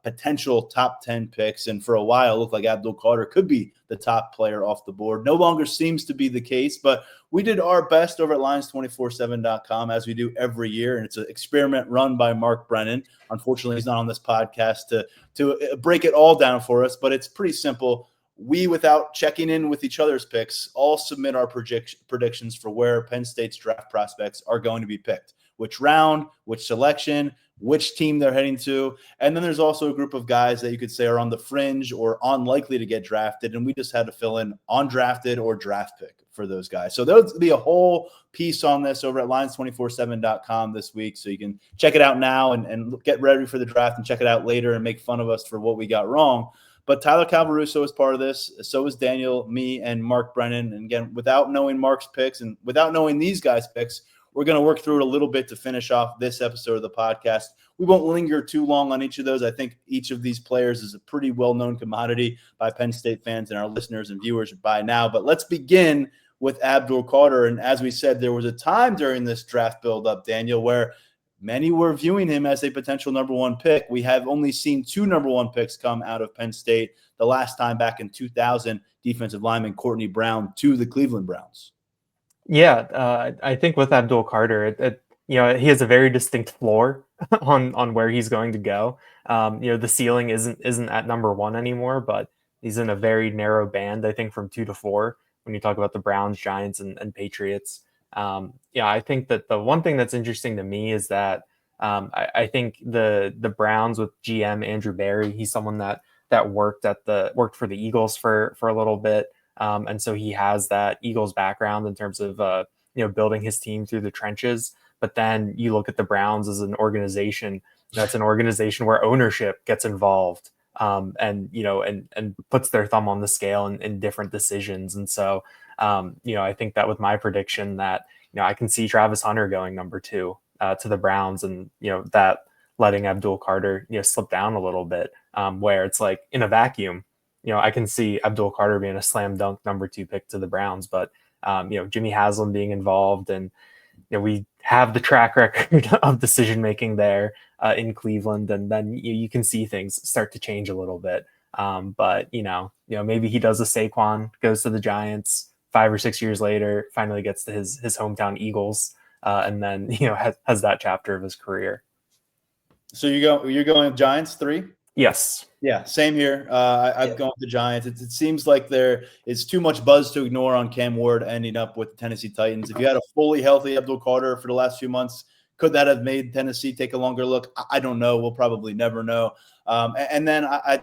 Potential top 10 picks. And for a while, it looked like Abdul Carter could be the top player off the board. No longer seems to be the case, but we did our best over at Lions247.com, as we do every year. And it's an experiment run by Mark Brennan. Unfortunately, he's not on this podcast to break it all down for us, but it's pretty simple. We, without checking in with each other's picks, all submit our predictions for where Penn State's draft prospects are going to be picked, which round, which selection, which team they're heading to. And then there's also a group of guys that you could say are on the fringe or unlikely to get drafted. And we just had to fill in undrafted or draft pick for those guys. So there'll be a whole piece on this over at Lions247.com this week. So you can check it out now and get ready for the draft and check it out later and make fun of us for what we got wrong. But Tyler Calvaruso is part of this. So is Daniel, me, and Mark Brennan. And again, without knowing Mark's picks and without knowing these guys' picks, we're going to work through it a little bit to finish off this episode of the podcast. We won't linger too long on each of those. I think each of these players is a pretty well-known commodity by Penn State fans and our listeners and viewers by now. But let's begin with Abdul Carter. And as we said, there was a time during this draft buildup, Daniel, where many were viewing him as a potential number one pick. We have only seen 2 number one picks come out of Penn State. The last time back in 2000, defensive lineman Courtney Brown to the Cleveland Browns. Yeah, I think with Abdul Carter, he has a very distinct floor on where he's going to go. The ceiling isn't at number 1 anymore, but he's in a very narrow band, I think, from 2 to 4 when you talk about the Browns, Giants, and Patriots. I think that the one thing that's interesting to me is that I think the Browns with GM Andrew Berry, he's someone that worked for the Eagles for a little bit. And so he has that Eagles background in terms of building his team through the trenches. But then you look at the Browns as an organization. That's an organization where ownership gets involved, and puts their thumb on the scale in different decisions. And so I think that with my prediction that I can see Travis Hunter going number 2 to the Browns, and that letting Abdul Carter slip down a little bit, where it's like in a vacuum. I can see Abdul Carter being a slam dunk number 2 pick to the Browns, but Jimmy Haslam being involved, and we have the track record of decision making there in Cleveland, and then you can see things start to change a little bit. But maybe he does a Saquon, goes to the Giants 5 or 6 years later, finally gets to his hometown Eagles, and then has that chapter of his career. So you're going Giants 3? Yes. Yeah, same here. I've gone with the Giants. It seems like there is too much buzz to ignore on Cam Ward ending up with the Tennessee Titans. If you had a fully healthy Abdul Carter for the last few months, could that have made Tennessee take a longer look? I don't know. We'll probably never know. And then I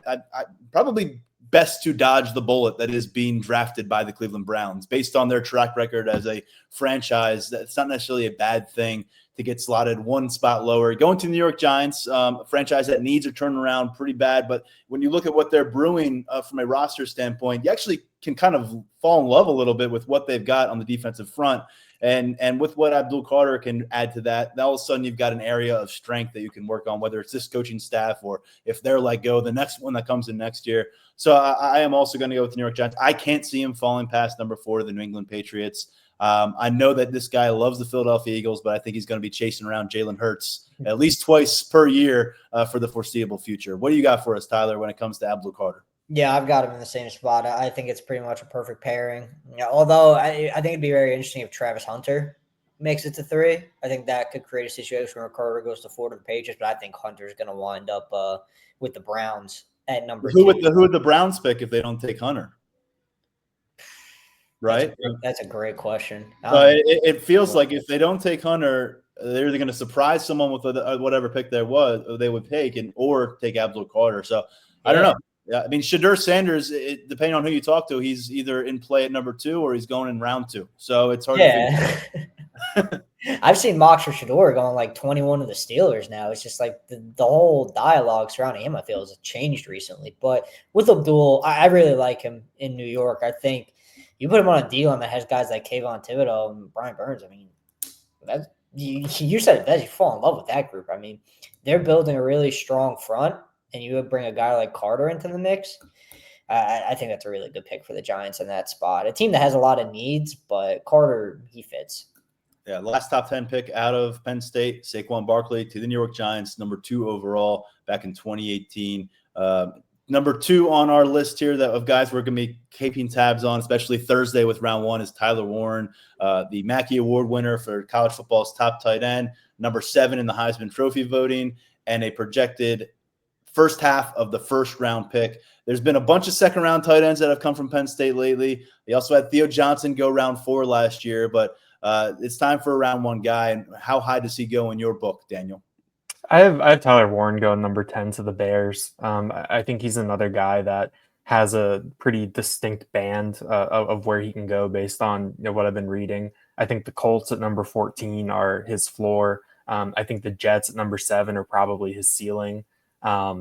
probably best to dodge the bullet that is being drafted by the Cleveland Browns. Based on their track record as a franchise, that's not necessarily a bad thing to get slotted one spot lower. Going to the New York Giants, a franchise that needs a turnaround pretty bad. But when you look at what they're brewing from a roster standpoint, you actually can kind of fall in love a little bit with what they've got on the defensive front. And with what Abdul Carter can add to that, now all of a sudden you've got an area of strength that you can work on, whether it's this coaching staff or if they're let go, the next one that comes in next year. So I am also going to go with the New York Giants. I can't see him falling past number 4 to the New England Patriots. I know that this guy loves the Philadelphia Eagles, but I think he's going to be chasing around Jalen Hurts at least twice per year for the foreseeable future. What do you got for us, Tyler, when it comes to Abdul Carter? Yeah, I've got him in the same spot. I think it's pretty much a perfect pairing. Although I think it'd be very interesting if Travis Hunter makes it to 3. I think that could create a situation where Carter goes to 4 to the Patriots, but I think Hunter's going to wind up with the Browns at number 2. Who would the Browns pick if they don't take Hunter? Right? That's a great question. It feels like if they don't take Hunter, they're either going to surprise someone with whatever pick they would take, or take Abdul Carter. So I don't know. Yeah, I mean, Shadur Sanders, depending on who you talk to, he's either in play at number 2 or he's going in round 2. So it's hard to figure. I've seen mocks for Shadur going like 21 to the Steelers now. It's just like the whole dialogue surrounding him, I feel, has changed recently. But with Abdul, I really like him in New York. I think you put him on a D-line that has guys like Kayvon Thibodeau and Brian Burns. I mean, you said it best. You fall in love with that group. I mean, they're building a really strong front, and you would bring a guy like Carter into the mix. I think that's a really good pick for the Giants in that spot. A team that has a lot of needs, but Carter, he fits. Yeah, last top 10 pick out of Penn State, Saquon Barkley to the New York Giants, number 2 overall back in 2018. Number 2 on our list here of guys we're going to be keeping tabs on, especially Thursday with round 1, is Tyler Warren, the Mackey Award winner for college football's top tight end, number 7 in the Heisman Trophy voting, and a projected first half of the first round pick. There's been a bunch of second round tight ends that have come from Penn State lately. They also had Theo Johnson go round 4 last year, but it's time for a round 1 guy. And how high does he go in your book, Daniel? I have Tyler Warren going number 10 to the Bears. I think he's another guy that has a pretty distinct band of where he can go based on what I've been reading. I think the Colts at number 14 are his floor. I think the Jets at number 7 are probably his ceiling. I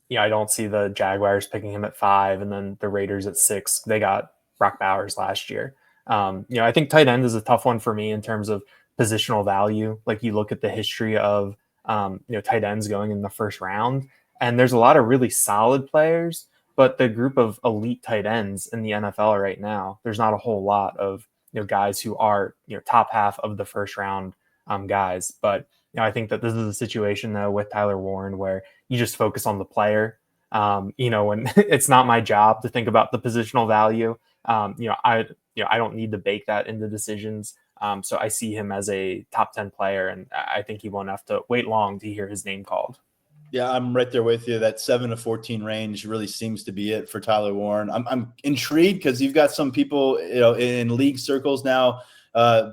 don't see the Jaguars picking him at 5, and then the Raiders at 6. They got Brock Bowers last year. I think tight end is a tough one for me in terms of positional value. Like, you look at the history of tight ends going in the first round, and there's a lot of really solid players, But the group of elite tight ends in the NFL right now, there's not a whole lot of guys who are top half of the first round guys. But I think that this is a situation though with Tyler Warren where you just focus on the player. And it's not my job to think about the positional value. I don't need to bake that into decisions. So I see him as a top 10 player, and I think he won't have to wait long to hear his name called. Yeah, I'm right there with you. That 7 to 14 range really seems to be it for Tyler Warren. I'm intrigued because you've got some people, in league circles now,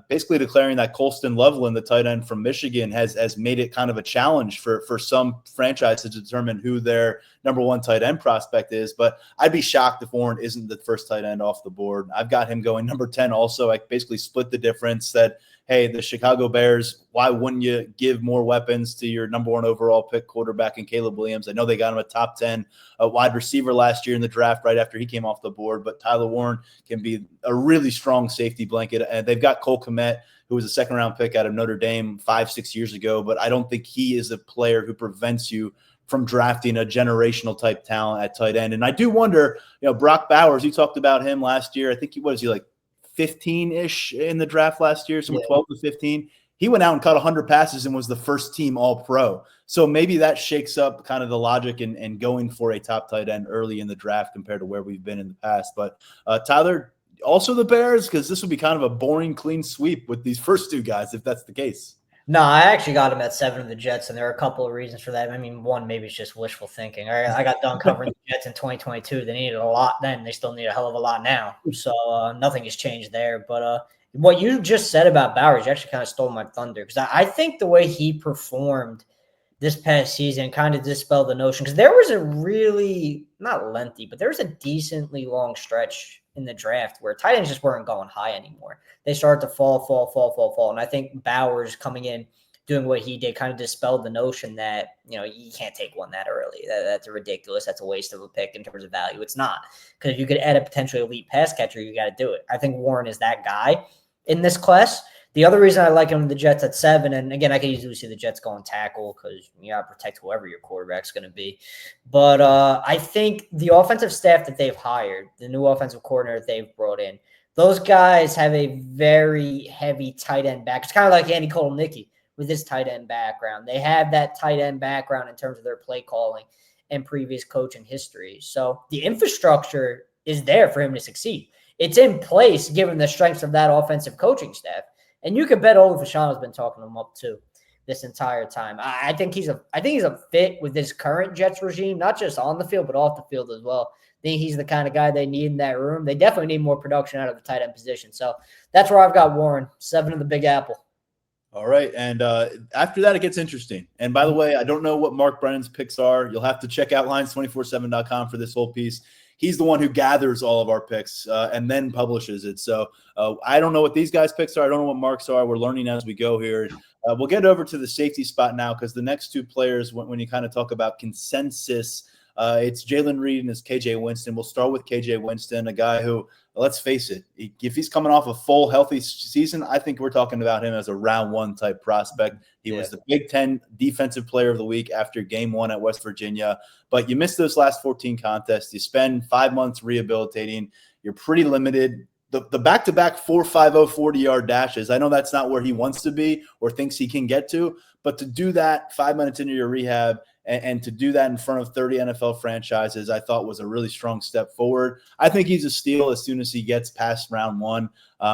basically declaring that Colston Loveland, the tight end from Michigan, has made it kind of a challenge for some franchise to determine who their number one tight end prospect is. But I'd be shocked if Warren isn't the first tight end off the board. I've got him going number 10 also. I basically split the difference, said, hey, the Chicago Bears, why wouldn't you give more weapons to your number one overall pick quarterback in Caleb Williams? I know they got him a top 10 wide receiver last year in the draft right after he came off the board, but Tyler Warren can be a really strong safety blanket. And they've got Cole Kmet, who was a second-round pick out of Notre Dame 5-6 years ago, but I don't think he is a player who prevents you from drafting a generational type talent at tight end. And I do wonder, Brock Bowers, you talked about him last year. I think he like 15-ish in the draft last year, somewhere 12 to 15. He went out and caught 100 passes and was the first team All-Pro. So maybe that shakes up kind of the logic and going for a top tight end early in the draft compared to where we've been in the past. But Tyler, also the Bears, because this would be kind of a boring, clean sweep with these first two guys if that's the case. No, I actually got him at 7 of the Jets, and there are a couple of reasons for that. I mean, one, maybe it's just wishful thinking. I got done covering the Jets in 2022. They needed a lot then. They still need a hell of a lot now. So nothing has changed there. But what you just said about Bowers, you actually kind of stole my thunder, because I think the way he performed this past season kind of dispelled the notion, because there was a really, not lengthy, but there was a decently long stretch in the draft where tight ends just weren't going high anymore. They started to fall. And I think Bowers coming in, doing what he did, kind of dispelled the notion that, you can't take one that early. That's ridiculous. That's a waste of a pick in terms of value. It's not. Because if you could add a potentially elite pass catcher, you got to do it. I think Warren is that guy in this class. The other reason I like him, the Jets at 7, and again, I can easily see the Jets going tackle because you got to protect whoever your quarterback's going to be. But I think the offensive staff that they've hired, the new offensive coordinator they've brought in, those guys have a very heavy tight end back. It's kind of like Andy Kolnicki with his tight end background. They have that tight end background in terms of their play calling and previous coaching history. So the infrastructure is there for him to succeed. It's in place given the strengths of that offensive coaching staff. And you can bet Ole Fashano's been talking him up too this entire time. I think he's a fit with this current Jets regime, not just on the field, but off the field as well. I think he's the kind of guy they need in that room. They definitely need more production out of the tight end position. So that's where I've got Warren, 7 of the Big Apple. All right. And after that, it gets interesting. And by the way, I don't know what Mark Brennan's picks are. You'll have to check out Lions247.com for this whole piece. He's the one who gathers all of our picks and then publishes it. So I don't know what these guys' picks are. I don't know what Mark's are. We're learning as we go here. We'll get over to the safety spot now because the next two players, when you kind of talk about consensus, it's Jalen Reed and it's KJ Winston. We'll start with KJ Winston, a guy who, let's face it, if he's coming off a full healthy season, I think we're talking about him as a round 1 type prospect. He was the Big Ten Defensive Player of the Week after Game 1 at West Virginia. But you missed those last 14 contests. You spend 5 months rehabilitating. You're pretty limited. The back-to-back 4.50 40-yard dashes, I know that's not where he wants to be or thinks he can get to, but to do that 5 minutes into your rehab and to do that in front of 30 NFL franchises, I thought was a really strong step forward. I think he's a steal as soon as he gets past round 1.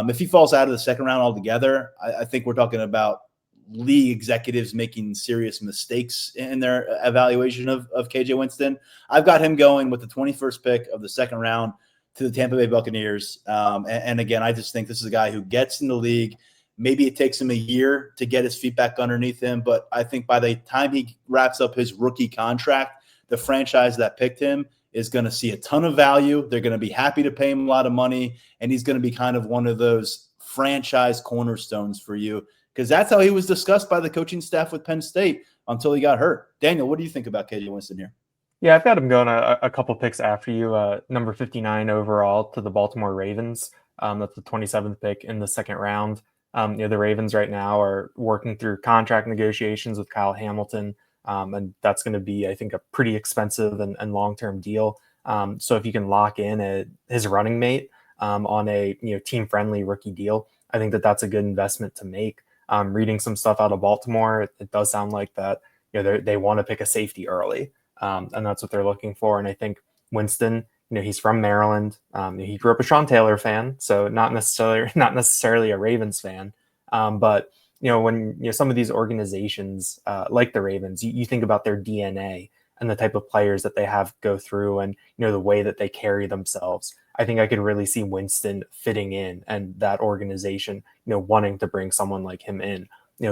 If he falls out of the second round altogether, I think we're talking about league executives making serious mistakes in their evaluation of KJ Winston. I've got him going with the 21st pick of the second round to the Tampa Bay Buccaneers. And again, I just think this is a guy who gets in the league. Maybe it takes him a year to get his feet back underneath him, but I think by the time he wraps up his rookie contract, the franchise that picked him is going to see a ton of value. They're going to be happy to pay him a lot of money, and he's going to be kind of one of those franchise cornerstones for you because that's how he was discussed by the coaching staff with Penn State until he got hurt. Daniel, what do you think about KJ Winston here? Yeah, I've got him going a couple picks after you. Number 59 overall to the Baltimore Ravens. That's the 27th pick in the second round. The Ravens right now are working through contract negotiations with Kyle Hamilton, and that's going to be, I think, a pretty expensive and long-term deal. So if you can lock in his running mate on a team-friendly rookie deal, I think that's a good investment to make. Reading some stuff out of Baltimore, it does sound like that they want to pick a safety early, and that's what they're looking for. And I think Winston, he's from Maryland. He grew up a Sean Taylor fan, so not necessarily a Ravens fan. But when some of these organizations like the Ravens, you think about their DNA and the type of players that they have go through, and the way that they carry themselves. I think I could really see Winston fitting in, and that organization, wanting to bring someone like him in,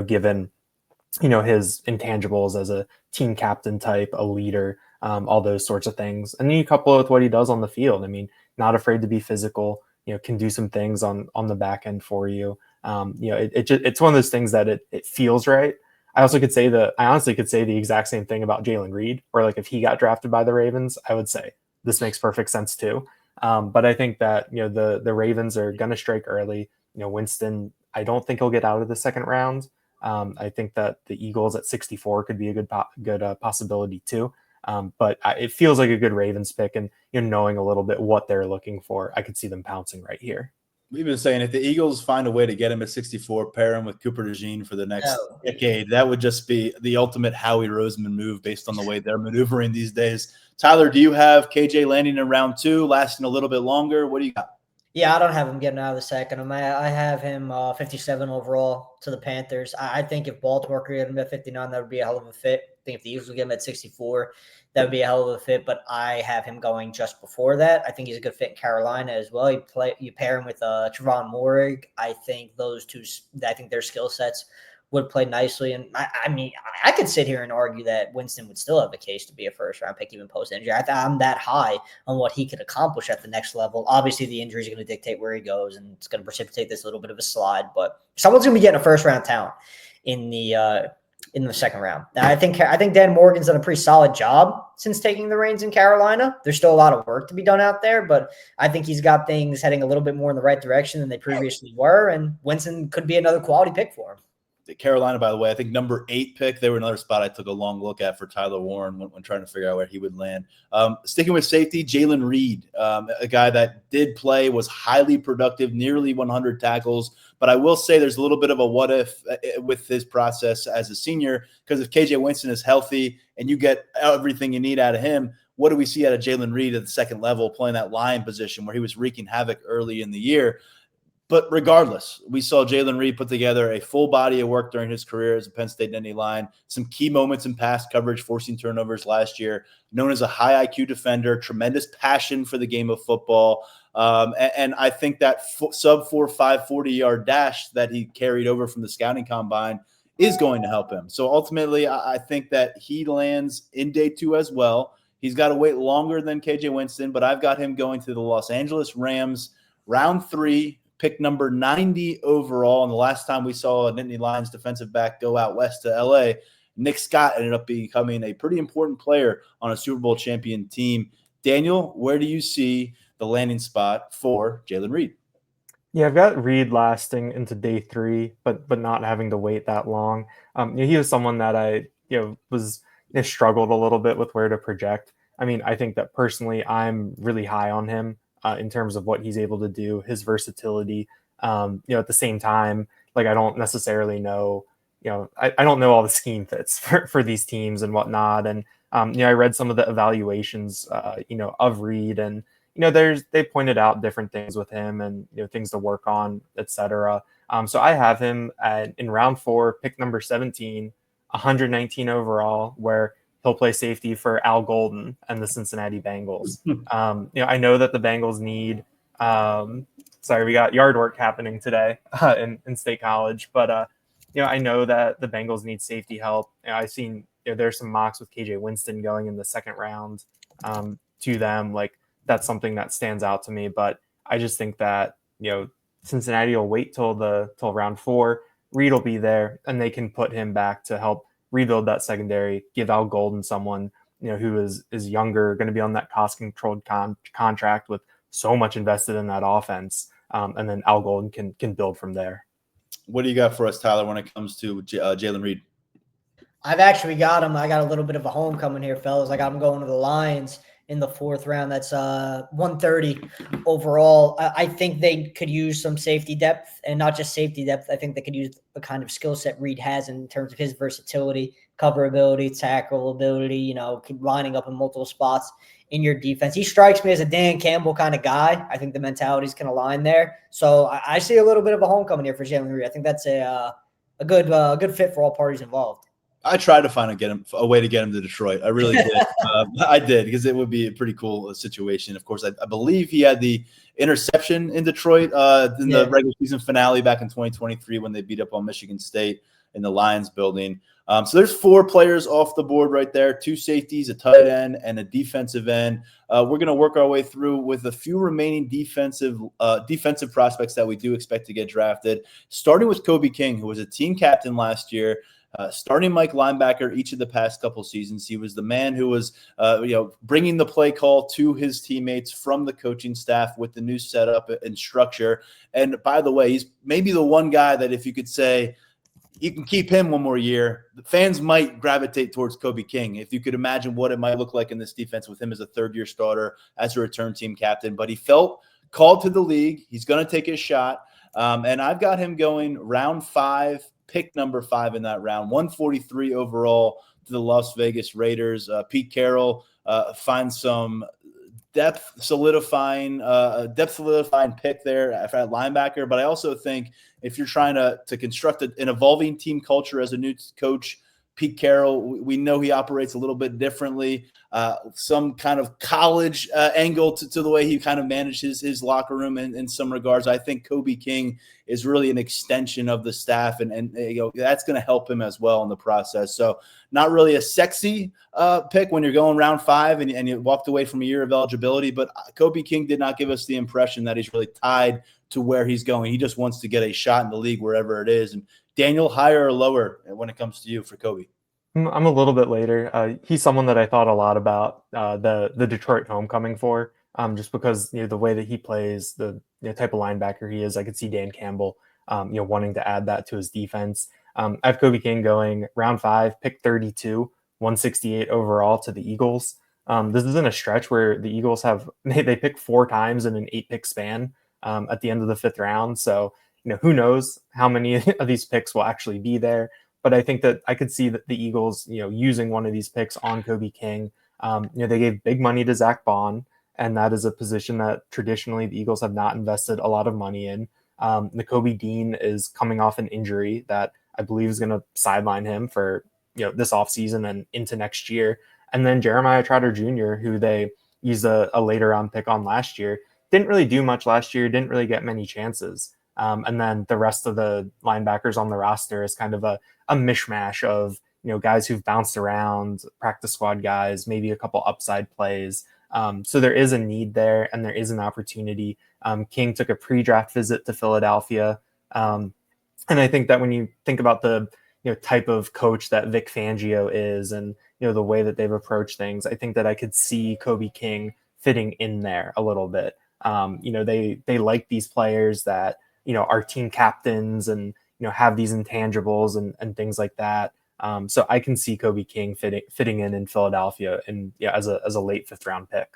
given his intangibles as a team captain type, a leader, all those sorts of things. And then you couple it with what he does on the field. I mean, not afraid to be physical, can do some things on the back end for you. It's one of those things that it feels right. I honestly could say the exact same thing about Jalen Reed, or like if he got drafted by the Ravens, I would say this makes perfect sense too. But I think that, the Ravens are going to strike early. Winston, I don't think he'll get out of the second round. I think that the Eagles at 64 could be a good possibility too. But it feels like a good Ravens pick, and knowing a little bit what they're looking for, I could see them pouncing right here. We've been saying if the Eagles find a way to get him at 64, pair him with Cooper DeJean for the next decade, that would just be the ultimate Howie Roseman move based on the way they're maneuvering these days. Tyler, do you have KJ landing in round 2, lasting a little bit longer? What do you got? Yeah, I don't have him getting out of the second. I have him 57 overall to the Panthers. I think if Baltimore could get him at 59, that would be a hell of a fit. I think if the Eagles would get him at 64, that would be a hell of a fit. But I have him going just before that. I think he's a good fit in Carolina as well. You pair him with Trevon Moehrig. I think their skill sets would play nicely. And I mean, I could sit here and argue that Winston would still have a case to be a first-round pick even post-injury. I'm that high on what he could accomplish at the next level. Obviously, the injuries are going to dictate where he goes, and it's going to precipitate this little bit of a slide. But someone's going to be getting a first-round talent in the second round. And I think Dan Morgan's done a pretty solid job since taking the reins in Carolina. There's still a lot of work to be done out there, but I think he's got things heading a little bit more in the right direction than they previously were, and Winston could be another quality pick for him. Carolina, by the way, I think number 8 pick. They were another spot I took a long look at for Tyler Warren when trying to figure out where he would land. Sticking with safety, Jalen Reed, a guy that did play, was highly productive, nearly 100 tackles. But I will say there's a little bit of a what if with his process as a senior, because if KJ Winston is healthy and you get everything you need out of him, what do we see out of Jalen Reed at the second level playing that line position where he was wreaking havoc early in the year? But regardless, we saw Jalen Reed put together a full body of work during his career as a Penn State Nittany Lion, some key moments in pass coverage, forcing turnovers last year, known as a high IQ defender, tremendous passion for the game of football. And I think that sub 4.5 40-yard dash that he carried over from the scouting combine is going to help him. So ultimately, I think that he lands in day 2 as well. He's got to wait longer than KJ Winston, but I've got him going to the Los Angeles Rams, round 3, pick number 90 overall. And the last time we saw a Nittany Lions defensive back go out west to LA, Nick Scott ended up becoming a pretty important player on a Super Bowl champion team. Daniel, where do you see the landing spot for Jalen Reed? Yeah, I've got Reed lasting into day 3, but not having to wait that long. He was someone that I struggled a little bit with where to project. I mean, I think that personally, I'm really high on him in terms of what he's able to do, his versatility. At the same time, like I don't necessarily know, I don't know all the scheme fits for these teams and whatnot. And I read some of the evaluations, of Reed, and they pointed out different things with him and things to work on, etc. So I have him in round 4, pick number 17, 119 overall, where he'll play safety for Al Golden and the Cincinnati Bengals. I know that the Bengals need. We got yard work happening today in State College, but I know that the Bengals need safety help. I've seen there's some mocks with KJ Winston going in the second round to them. Like that's something that stands out to me. But I just think that Cincinnati will wait till round 4. Reed will be there, and they can put him back to help rebuild that secondary, give Al Golden someone who is younger, going to be on that cost-controlled contract with so much invested in that offense, and then Al Golden can build from there. What do you got for us, Tyler, when it comes to Jalen Reed? I've actually got him. I got a little bit of a homecoming here, fellas. I got him going to the Lions in the 4th round. That's 130 overall. I think they could use some safety depth, and not just safety depth. I think they could use the kind of skill set Reed has in terms of his versatility, cover ability, tackle ability, lining up in multiple spots in your defense. He strikes me as a Dan Campbell kind of guy. I think the mentality's can align there. So I see a little bit of a homecoming here for Jalen Reed. I think that's a good fit for all parties involved. I tried to find a way to get him to Detroit. I really did. I did, because it would be a pretty cool situation. Of course, I believe he had the interception in Detroit in the regular season finale back in 2023 when they beat up on Michigan State in the Lions building. So there's 4 players off the board right there, 2 safeties, a tight end, and a defensive end. We're going to work our way through with a few remaining defensive prospects that we do expect to get drafted, starting with Kobe King, who was a team captain last year. Starting Mike linebacker each of the past couple seasons. He was the man who was, bringing the play call to his teammates from the coaching staff with the new setup and structure. And by the way, he's maybe the one guy that if you could say you can keep him one more year, the fans might gravitate towards Kobe King. If you could imagine what it might look like in this defense with him as a 3rd-year starter, as a return team captain. But he felt called to the league. He's going to take his shot. And I've got him going round 5. Pick number 5 in that round, 143 overall to the Las Vegas Raiders. Pete Carroll finds some depth solidifying pick there at linebacker. But I also think if you're trying to construct an evolving team culture as a new coach, Pete Carroll, we know he operates a little bit differently, some kind of college angle to the way he kind of manages his locker room in some regards. I think Kobe King is really an extension of the staff, and that's going to help him as well in the process. So not really a sexy pick when you're going round 5 and you walked away from a year of eligibility, but Kobe King did not give us the impression that he's really tied to where he's going. He just wants to get a shot in the league wherever it is. And Daniel, higher or lower when it comes to you for Kobe? I'm a little bit later. He's someone that I thought a lot about the Detroit homecoming for, just because the way that he plays, the type of linebacker he is. I could see Dan Campbell, wanting to add that to his defense. I have Kobe King going round 5, pick 32, 168 overall to the Eagles. This is in a stretch where the Eagles they pick 4 times in an 8-pick span at the end of the 5th round. So who knows how many of these picks will actually be there. But I think that I could see that the Eagles, using one of these picks on Kobe King. They gave big money to Zach Bond, and that is a position that traditionally the Eagles have not invested a lot of money in. Nakobe Dean is coming off an injury that I believe is going to sideline him for this offseason and into next year. And then Jeremiah Trotter Jr., who they used a later round pick on last year, didn't really do much last year, didn't really get many chances. And then the rest of the linebackers on the roster is kind of a mishmash of, guys who've bounced around, practice squad guys, maybe a couple upside plays. So there is a need there, and there is an opportunity. King took a pre-draft visit to Philadelphia. And I think that when you think about the type of coach that Vic Fangio is, and the way that they've approached things, I think that I could see Kobe King fitting in there a little bit. They like these players that are team captains and have these intangibles and things like that. So I can see Kobe King fitting in Philadelphia and as a late 5th round pick.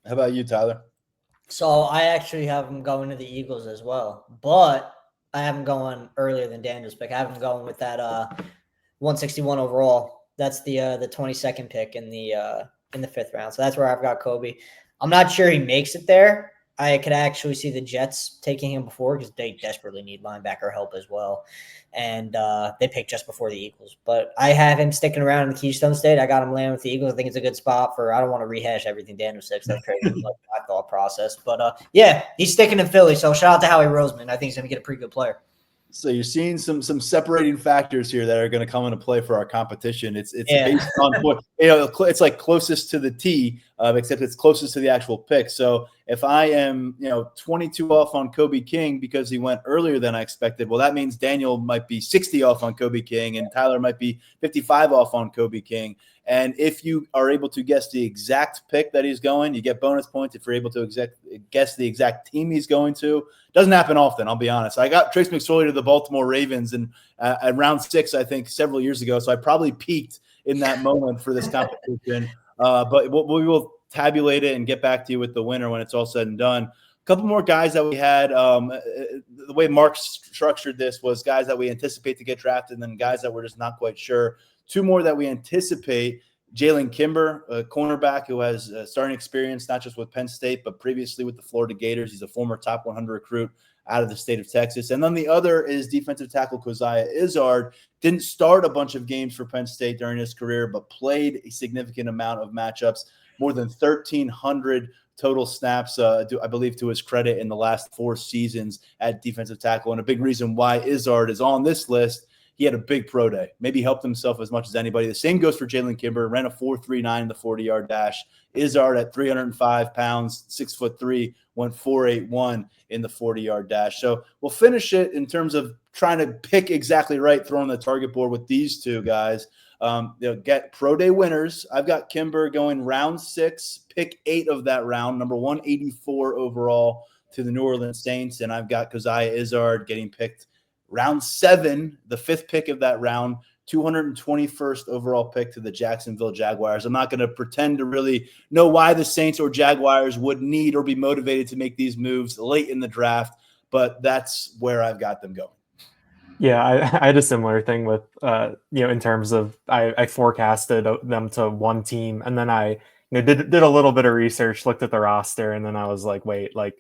How about you, Tyler? So I actually have him going to the Eagles as well, but I have him going earlier than Daniel's pick. I have him going with that 161 overall. That's the 22nd pick in the 5th round. So that's where I've got Kobe. I'm not sure he makes it there. I could actually see the Jets taking him before because they desperately need linebacker help as well. And they picked just before the Eagles. But I have him sticking around in the Keystone State. I got him landing with the Eagles. I think it's a good spot I don't want to rehash everything Daniel said. That's crazy, like my thought process. But, he's sticking in Philly. So shout out to Howie Roseman. I think he's going to get a pretty good player. So you're seeing some separating factors here that are going to come into play for our competition. It's based on what it's like closest to the T, except it's closest to the actual pick. So if I am 22 off on Kobe King because he went earlier than I expected, well, that means Daniel might be 60 off on Kobe King and Tyler might be 55 off on Kobe King. And if you are able to guess the exact pick that he's going, you get bonus points. If you're able to guess the exact team he's going to, doesn't happen often, I'll be honest. I got Trace McSorley to the Baltimore Ravens and at round 6, I think, several years ago. So I probably peaked in that moment for this competition. But we will tabulate it and get back to you with the winner when it's all said and done. A couple more guys that we had. The way Mark structured this was guys that we anticipate to get drafted and then guys that we're just not quite sure. Two more that we anticipate. Jalen Kimber, a cornerback who has starting experience, not just with Penn State, but previously with the Florida Gators. He's a former top 100 recruit out of the state of Texas. And then the other is defensive tackle Keziah Izzard. Didn't start a bunch of games for Penn State during his career, but played a significant amount of matchups, more than 1,300 total snaps, I believe, to his credit in the last 4 seasons at defensive tackle. And a big reason why Izzard is on this list, he had a big pro day, maybe helped himself as much as anybody. The same goes for Jalen Kimber, ran a 4.39 in the 40-yard dash. Izzard at 305 pounds, 6'3", went 4.81 in the 40-yard dash. So we'll finish it in terms of trying to pick exactly right, throwing the target board with these two guys. They'll get pro day winners. I've got Kimber going round 6, pick 8 of that round, number 184 overall to the New Orleans Saints. And I've got Keziah Izzard getting picked round 7, the 5th pick of that round, 221st overall pick to the Jacksonville Jaguars. I'm not going to pretend to really know why the Saints or Jaguars would need or be motivated to make these moves late in the draft, but that's where I've got them going. Yeah, I had a similar thing with, in terms of I forecasted them to one team, and then I did a little bit of research, looked at the roster, and then I was like, wait, like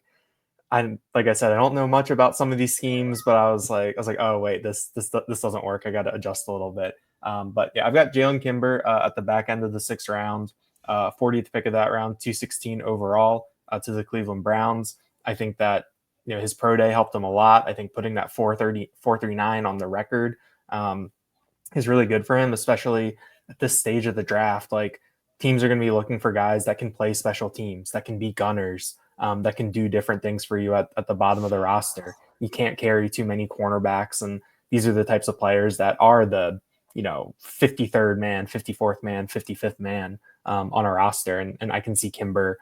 I said, I don't know much about some of these schemes, but I was like, oh wait, this doesn't work. I got to adjust a little bit. But yeah, I've got Jalen Kimber at the back end of the 6th round, 40th pick of that round, 216 overall to the Cleveland Browns. I think that his pro day helped him a lot. I think putting that 4.39 on the record is really good for him, especially at this stage of the draft. Like, teams are going to be looking for guys that can play special teams, that can be gunners, that can do different things for you at the bottom of the roster. You can't carry too many cornerbacks, and these are the types of players that are the 53rd man, 54th man, 55th man on a roster, and I can see Kimber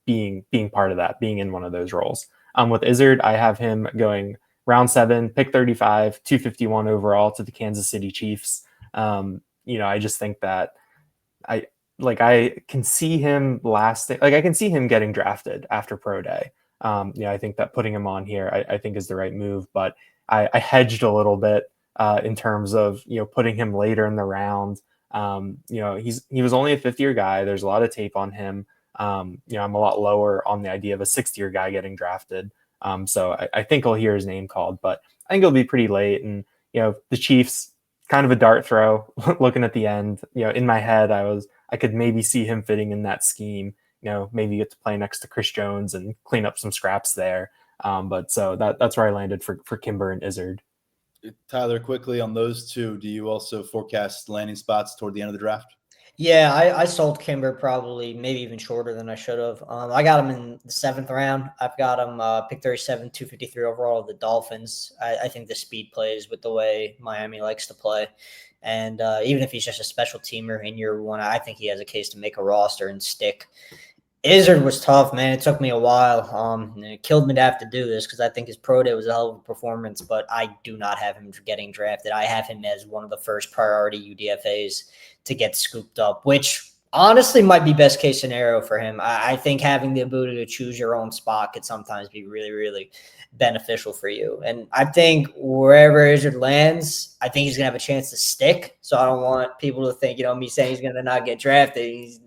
being part of that, being in one of those roles. With Izzard, I have him going round 7, pick 35, 251 overall to the Kansas City Chiefs. I just think that I can see him lasting. Like, I can see him getting drafted after pro day. I think that putting him on here, I think is the right move, but I hedged a little bit in terms of, putting him later in the round. He was only a 5th-year guy. There's a lot of tape on him. I'm a lot lower on the idea of a 6th-year guy getting drafted. So I think I'll hear his name called, but I think it'll be pretty late. And, the Chiefs, kind of a dart throw looking at the end, in my head, I could maybe see him fitting in that scheme, maybe get to play next to Chris Jones and clean up some scraps there. But so that's where I landed for Kimber and Izzard. Tyler, quickly on those two, do you also forecast landing spots toward the end of the draft? Yeah, I sold Kimber probably maybe even shorter than I should have. I got him in the 7th round. I've got him pick 37, 253 overall of the Dolphins. I think the speed plays with the way Miami likes to play. And even if he's just a special teamer in year 1, I think he has a case to make a roster and stick. Izzard was tough, man. It took me a while. And it killed me to have to do this because I think his pro day was a hell of a performance, but I do not have him getting drafted. I have him as one of the first priority UDFAs to get scooped up, which honestly might be best case scenario for him. I think having the ability to choose your own spot could sometimes be really, really beneficial for you. And I think wherever Izzard lands, I think he's going to have a chance to stick. So I don't want people to think, me saying he's going to not get drafted. He's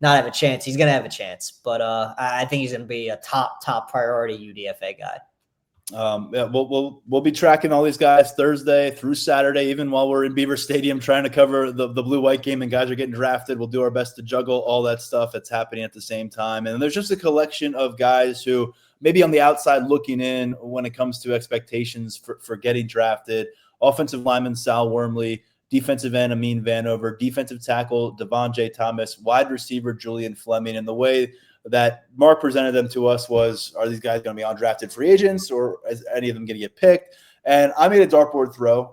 not have a chance. He's going to have a chance, but I think he's going to be a top priority UDFA guy. Yeah, we'll be tracking all these guys Thursday through Saturday, even while we're in Beaver Stadium trying to cover the blue-white game and guys are getting drafted. We'll do our best to juggle all that stuff that's happening at the same time. And there's just a collection of guys who maybe on the outside looking in when it comes to expectations for getting drafted. Offensive lineman Sal Wormley, defensive end Amin Vanover, defensive tackle Devon J. Thomas, wide receiver Julian Fleming. And the way that Mark presented them to us was, are these guys going to be undrafted free agents or is any of them going to get picked? And I made a dartboard throw.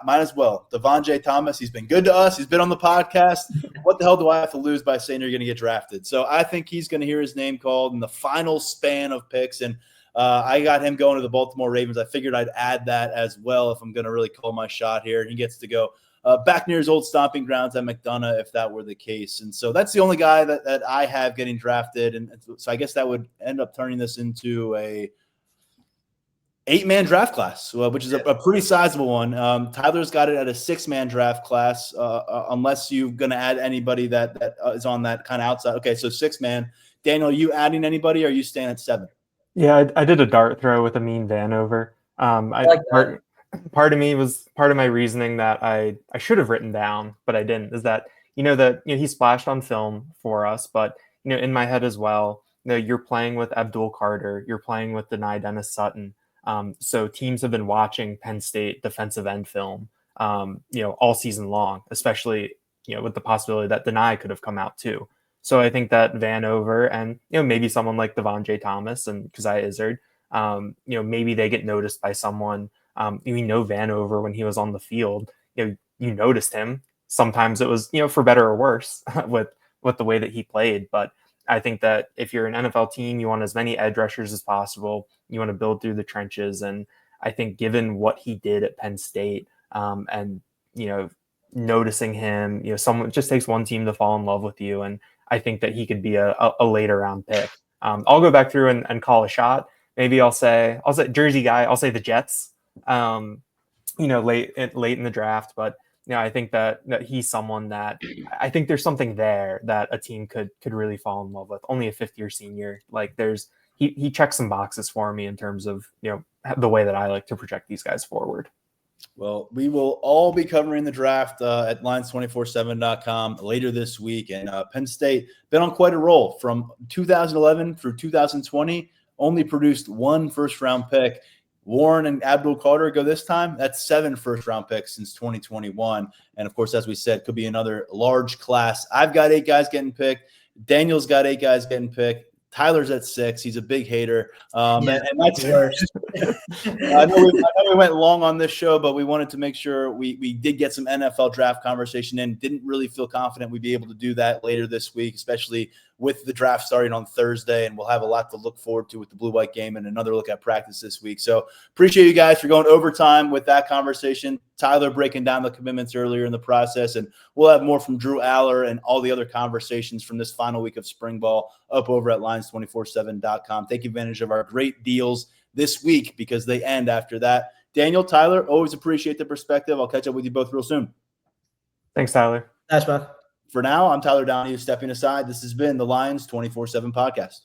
Might as well. Devon J. Thomas, he's been good to us. He's been on the podcast. What the hell do I have to lose by saying you're going to get drafted? So I think he's going to hear his name called in the final span of picks. And I got him going to the Baltimore Ravens. I figured I'd add that as well if I'm going to really call my shot here. He gets to go back near his old stomping grounds at McDonough, if that were the case. And so that's the only guy that I have getting drafted. And so I guess that would end up turning this into a 8-man draft class, which is a pretty sizable one. Tyler's got it at a 6-man draft class, unless you're going to add anybody that is on that kind of outside. Okay, so 6-man. Daniel, are you adding anybody, or are you staying at 7? Yeah, I did a dart throw with Amin Vanover. Part of me was part of my reasoning that I should have written down, but I didn't, is that, he splashed on film for us, but, in my head as well, you're playing with Abdul Carter, you're playing with Denai Dennis Sutton. So teams have been watching Penn State defensive end film, all season long, especially, with the possibility that Denai could have come out too. So I think that Vanover and, maybe someone like Devon J. Thomas and Keziah Izzard, maybe they get noticed by someone. Vanover, when he was on the field, you noticed him. Sometimes it was, for better or worse with the way that he played. But I think that if you're an NFL team, you want as many edge rushers as possible. You want to build through the trenches. And I think given what he did at Penn State, and, noticing him, someone, it just takes one team to fall in love with you. And I think that he could be a later round pick. I'll go back through and call a shot. Maybe I'll say Jersey guy. I'll say the Jets, late in the draft. But I think that he's someone that I think there's something there that a team could really fall in love with. Only a 5th-year senior. Like he checks some boxes for me in terms of, the way that I like to project these guys forward. Well, we will all be covering the draft at Lions247.com later this week. And Penn State been on quite a roll from 2011 through 2020, only produced 1 first-round pick. Warren and Abdul Carter go this time. That's 7 first-round picks since 2021. And, of course, as we said, could be another large class. I've got 8 guys getting picked. Daniel's got 8 guys getting picked. Tyler's at 6. He's a big hater. And that's worse. I know we went long on this show, but we wanted to make sure we did get some NFL draft conversation in. Didn't really feel confident we'd be able to do that later this week, especially with the draft starting on Thursday. And we'll have a lot to look forward to with the blue-white game and another look at practice this week. So appreciate you guys for going overtime with that conversation. Tyler breaking down the commitments earlier in the process. And we'll have more from Drew Aller and all the other conversations from this final week of spring ball up over at Lions247.com. Take advantage of our great deals this week because they end after that. Daniel, Tyler, always appreciate the perspective. I'll catch up with you both real soon. Thanks, Tyler. Thanks, man. For now, I'm Tyler Downey stepping aside. This has been the Lions 24/7 podcast.